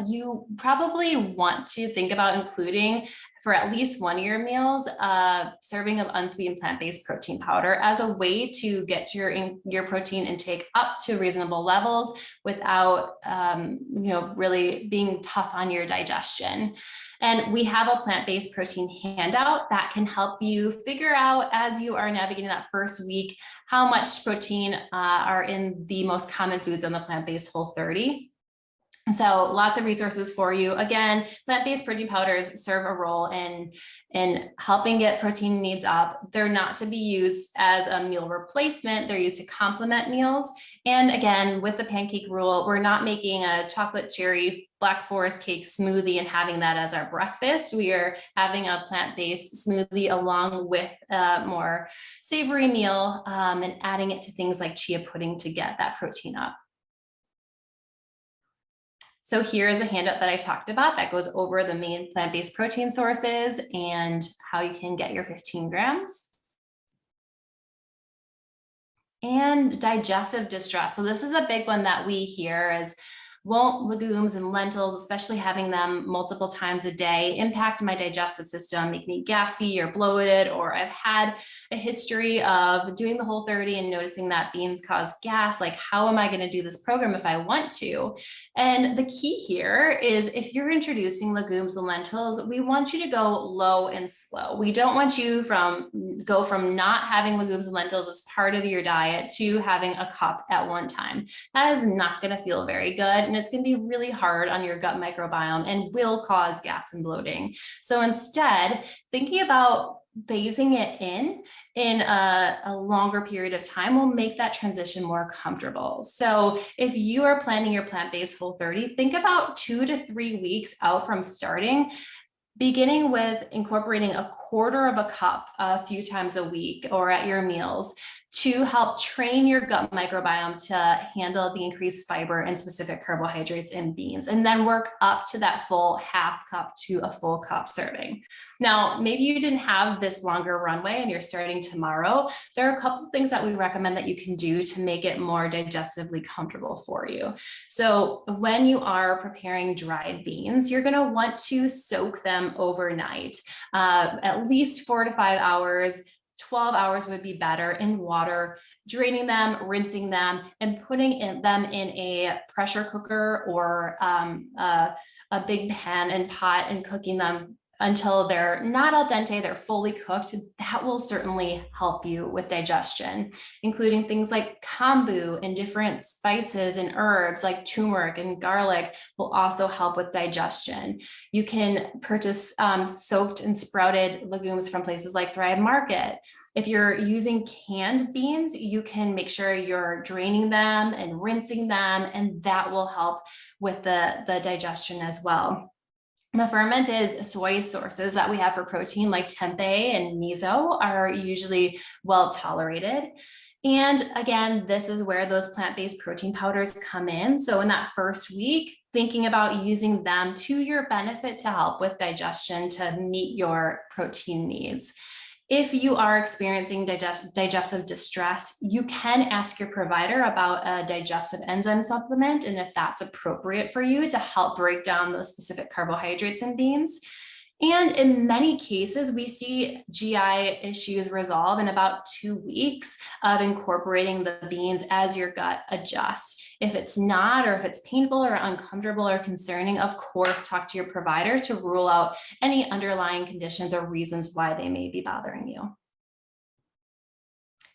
you probably want to think about including, for at least one of your meals, a serving of unsweetened plant-based protein powder as a way to get your protein intake up to reasonable levels without really being tough on your digestion. And we have a plant-based protein handout that can help you figure out, as you are navigating that first week, how much protein are in the most common foods on the plant-based Whole30. So lots of resources for you. Again, plant-based protein powders serve a role in helping get protein needs up. They're not to be used as a meal replacement. They're used to complement meals. And again, with the pancake rule, we're not making a chocolate cherry Black Forest cake smoothie and having that as our breakfast. We are having a plant-based smoothie along with a more savory meal and adding it to things like chia pudding to get that protein up. So here is a handout that I talked about that goes over the main plant-based protein sources and how you can get your 15 grams. And digestive distress. So this is a big one that we hear is, won't legumes and lentils, especially having them multiple times a day, impact my digestive system, make me gassy or bloated? Or I've had a history of doing the Whole30 and noticing that beans cause gas. Like, how am I going to do this program if I want to? And the key here is, if you're introducing legumes and lentils, we want you to go low and slow. We don't want you go from not having legumes and lentils as part of your diet to having a cup at one time. That is not going to feel very good. And it's going to be really hard on your gut microbiome and will cause gas and bloating. So instead, thinking about phasing it in a longer period of time will make that transition more comfortable. So if you are planning your plant-based Whole30, think about 2 to 3 weeks out from starting, beginning with incorporating a quarter of a cup a few times a week or at your meals to help train your gut microbiome to handle the increased fiber and specific carbohydrates in beans, and then work up to that full half cup to a full cup serving. Now, maybe you didn't have this longer runway and you're starting tomorrow. There are a couple of things that we recommend that you can do to make it more digestively comfortable for you. So when you are preparing dried beans, you're going to want to soak them overnight, at least 4 to 5 hours. 12 hours would be better in water, draining them, rinsing them, and putting them in a pressure cooker or a big pan and pot and cooking them until they're not al dente, they're fully cooked. That will certainly help you with digestion, including things like kombu and different spices and herbs like turmeric and garlic will also help with digestion. You can purchase soaked and sprouted legumes from places like Thrive Market. If you're using canned beans, you can make sure you're draining them and rinsing them, and that will help with the digestion as well. The fermented soy sources that we have for protein, like tempeh and miso, are usually well tolerated. And again, this is where those plant-based protein powders come in. So in that first week, thinking about using them to your benefit to help with digestion to meet your protein needs. If you are experiencing digestive distress, you can ask your provider about a digestive enzyme supplement and if that's appropriate for you to help break down those specific carbohydrates in beans. And in many cases, we see GI issues resolve in about 2 weeks of incorporating the beans as your gut adjusts. If it's not, or if it's painful or uncomfortable or concerning, of course, talk to your provider to rule out any underlying conditions or reasons why they may be bothering you.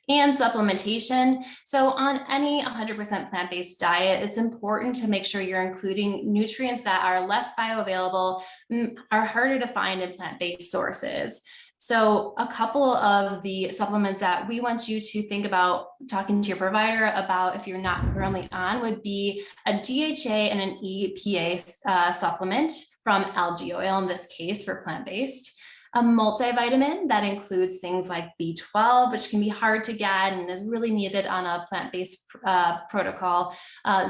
And supplementation. So on any 100% plant-based diet, it's important to make sure you're including nutrients that are less bioavailable, are harder to find in plant-based sources. So a couple of the supplements that we want you to think about talking to your provider about if you're not currently on would be a DHA and an EPA supplement from algae oil, in this case for plant-based. A multivitamin that includes things like B12, which can be hard to get and is really needed on a plant-based protocol.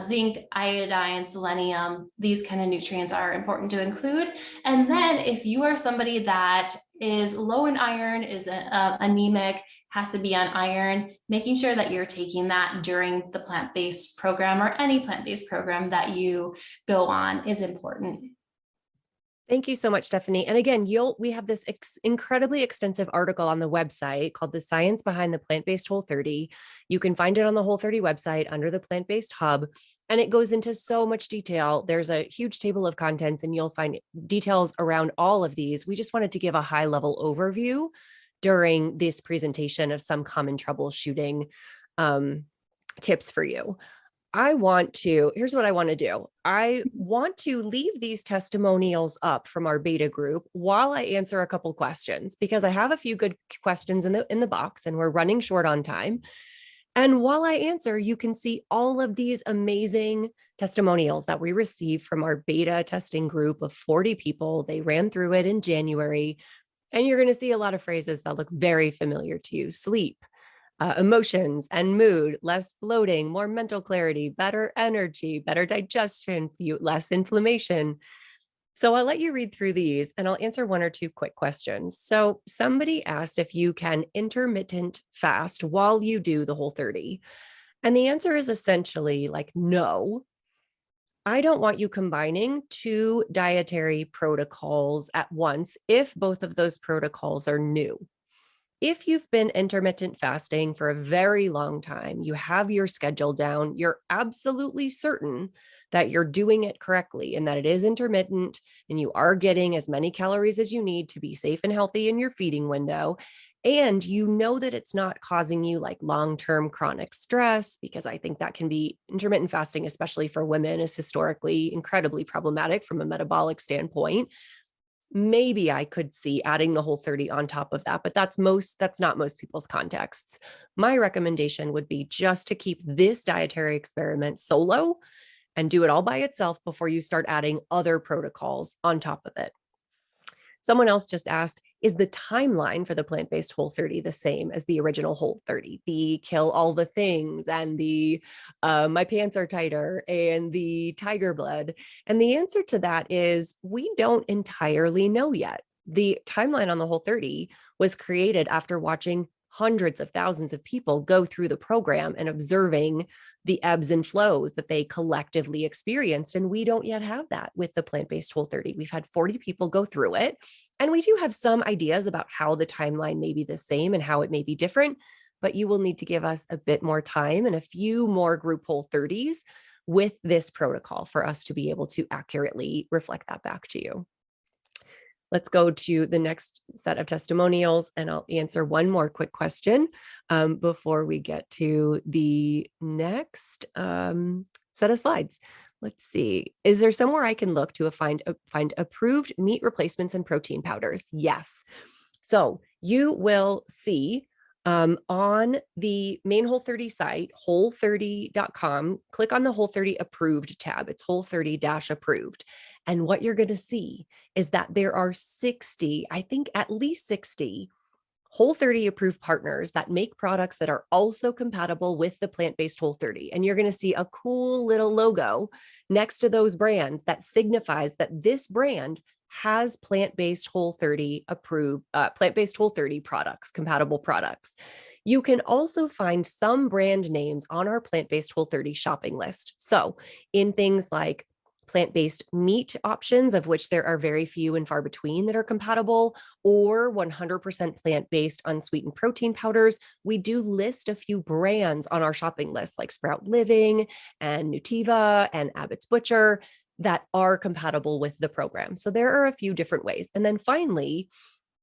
Zinc, iodine, selenium, these kind of nutrients are important to include. And then if you are somebody that is low in iron, is anemic, has to be on iron, making sure that you're taking that during the plant-based program or any plant-based program that you go on is important. Thank you so much, Stephanie. And again, we have this incredibly extensive article on the website called The Science Behind the Plant-Based Whole30. You can find it on the Whole30 website under the Plant-Based Hub, and it goes into so much detail. There's a huge table of contents, and you'll find details around all of these. We just wanted to give a high-level overview during this presentation of some common troubleshooting tips for you. Here's what I want to do. I want to leave these testimonials up from our beta group while I answer a couple questions, because I have a few good questions in the box and we're running short on time. And while I answer, you can see all of these amazing testimonials that we received from our beta testing group of 40 people. They ran through it in January, and you're going to see a lot of phrases that look very familiar to you. Sleep, emotions and mood, less bloating, more mental clarity, better energy, better digestion, less inflammation. So I'll let you read through these and I'll answer one or two quick questions. So somebody asked if you can intermittent fast while you do the Whole30. And the answer is essentially like, no. I don't want you combining two dietary protocols at once if both of those protocols are new. If you've been intermittent fasting for a very long time, you have your schedule down, you're absolutely certain that you're doing it correctly and that it is intermittent and you are getting as many calories as you need to be safe and healthy in your feeding window. And you know that it's not causing you like long-term chronic stress, because I think that can be intermittent fasting, especially for women, is historically incredibly problematic from a metabolic standpoint. Maybe I could see adding the Whole30 on top of that, but that's not most people's contexts. My recommendation would be just to keep this dietary experiment solo and do it all by itself before you start adding other protocols on top of it. Someone else just asked, is the timeline for the plant-based Whole30 the same as the original Whole30? The kill all the things and the my pants are tighter and the tiger blood? And the answer to that is we don't entirely know yet. The timeline on the Whole30 was created after watching hundreds of thousands of people go through the program and observing the ebbs and flows that they collectively experienced. And we don't yet have that with the plant-based Whole30. We've had 40 people go through it, and we do have some ideas about how the timeline may be the same and how it may be different, but you will need to give us a bit more time and a few more group Whole30s with this protocol for us to be able to accurately reflect that back to you. Let's go to the next set of testimonials, and I'll answer one more quick question before we get to the next set of slides. Let's see. Is there somewhere I can look to find approved meat replacements and protein powders? Yes. So you will see on the main Whole30 site, whole30.com, click on the Whole30 approved tab. It's Whole30-approved. And what you're going to see is that there are 60, I think at least 60 Whole30 approved partners that make products that are also compatible with the plant-based Whole30. And you're going to see a cool little logo next to those brands that signifies that this brand has plant-based Whole30 approved, plant-based Whole30 products, compatible products. You can also find some brand names on our plant-based Whole30 shopping list. So in things like plant-based meat options, of which there are very few and far between that are compatible, or 100% plant-based unsweetened protein powders, we do list a few brands on our shopping list like Sprout Living and Nutiva and Abbott's Butcher that are compatible with the program. So there are a few different ways. And then finally,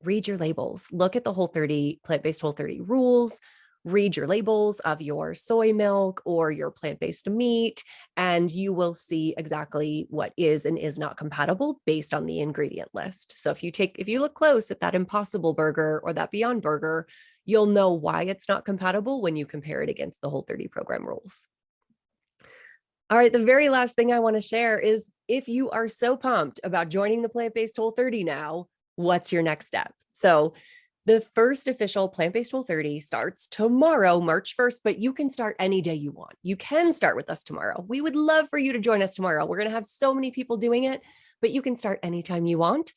read your labels. Look at the Whole30, plant-based Whole30 rules, read your labels of your soy milk or your plant-based meat, and you will see exactly what is and is not compatible based on the ingredient list. So if you look close at that Impossible Burger or that Beyond Burger, you'll know why it's not compatible when you compare it against the Whole30 program rules. All right, the very last thing I want to share is if you are so pumped about joining the Plant-Based Whole30 now, what's your next step? So the first official Plant-Based Whole30 starts tomorrow, March 1st, but you can start any day you want. You can start with us tomorrow. We would love for you to join us tomorrow. We're going to have so many people doing it, but you can start anytime you want.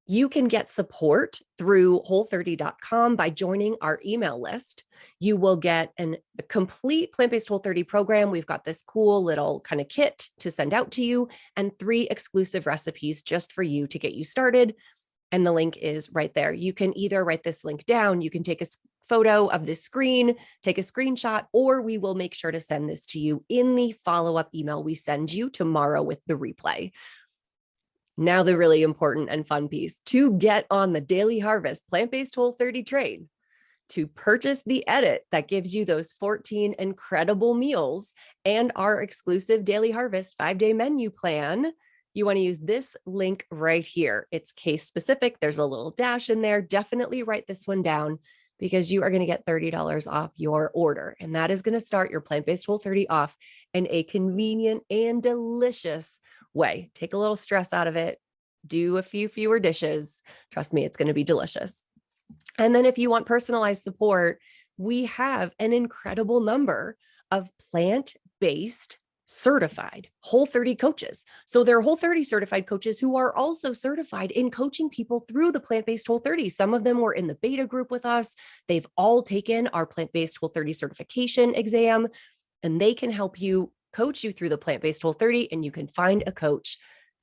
You can get support through whole30.com by joining our email list. You will get a complete plant-based Whole30 program. We've got this cool little kind of kit to send out to you and 3 exclusive recipes just for you to get you started. And the link is right there. You can either write this link down, you can take a photo of this screen, take a screenshot, or we will make sure to send this to you in the follow-up email we send you tomorrow with the replay. Now, the really important and fun piece: to get on the Daily Harvest Plant-Based Whole30 train, to purchase the edit that gives you those 14 incredible meals and our exclusive Daily Harvest 5-day menu plan, you want to use this link right here. It's case specific. There's a little dash in there. Definitely write this one down because you are going to get $30 off your order. And that is going to start your plant-based Whole30 off in a convenient and delicious way. Take a little stress out of it. Do a few fewer dishes. Trust me, it's going to be delicious. And then if you want personalized support, we have an incredible number of plant-based certified Whole30 coaches. So they're Whole30 certified coaches who are also certified in coaching people through the Plant-Based Whole30. Some of them were in the beta group with us. They've all taken our Plant-Based Whole30 certification exam, and they can help you coach you through the Plant-Based Whole30, and you can find a coach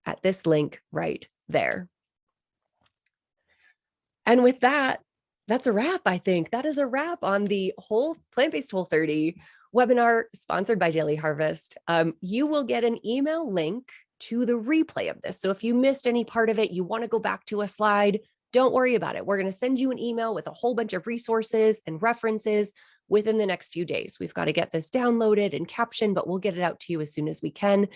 at this link right there. And with that, that's a wrap, I think. That is a wrap on the whole Plant-Based Whole30 webinar sponsored by Daily Harvest. You will get an email link to the replay of this. So if you missed any part of it, you want to go back to a slide, don't worry about it. We're going to send you an email with a whole bunch of resources and references within the next few days. We've got to get this downloaded and captioned, but we'll get it out to you as soon as we can.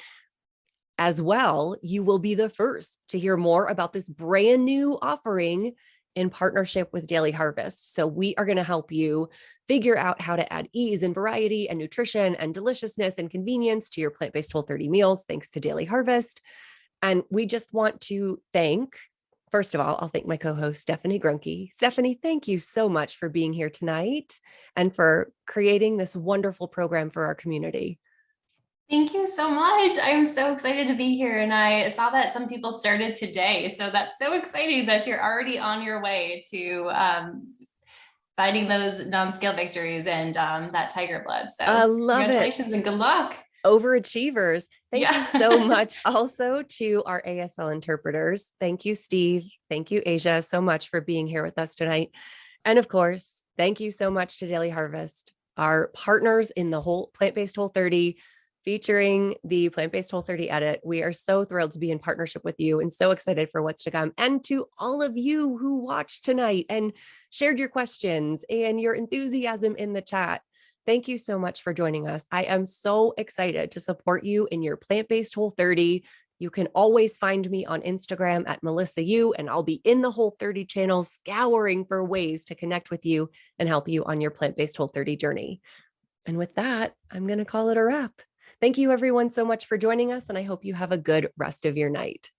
As well, you will be the first to hear more about this brand new offering in partnership with Daily Harvest. So we are going to help you figure out how to add ease and variety and nutrition and deliciousness and convenience to your plant-based Whole30 meals, thanks to Daily Harvest. And we just want to thank, first of all, I'll thank my co-host, Stephanie Greunke. Stephanie, thank you so much for being here tonight and for creating this wonderful program for our community. Thank you so much. I'm so excited to be here. And I saw that some people started today. So that's so exciting that you're already on your way to finding those non-scale victories and that tiger blood. So I love congratulations and good luck. Overachievers. Thank you so much also to our ASL interpreters. Thank you, Steve. Thank you, Asia, so much for being here with us tonight. And of course, thank you so much to Daily Harvest, our partners in the whole Plant-Based Whole30. featuring the Plant-Based Whole30 edit. We are so thrilled to be in partnership with you and so excited for what's to come. And to all of you who watched tonight and shared your questions and your enthusiasm in the chat, thank you so much for joining us. I am so excited to support you in your Plant-Based Whole30. You can always find me on Instagram at MelissaU, and I'll be in the Whole30 channel scouring for ways to connect with you and help you on your Plant-Based Whole30 journey. And with that, I'm going to call it a wrap. Thank you everyone so much for joining us, and I hope you have a good rest of your night.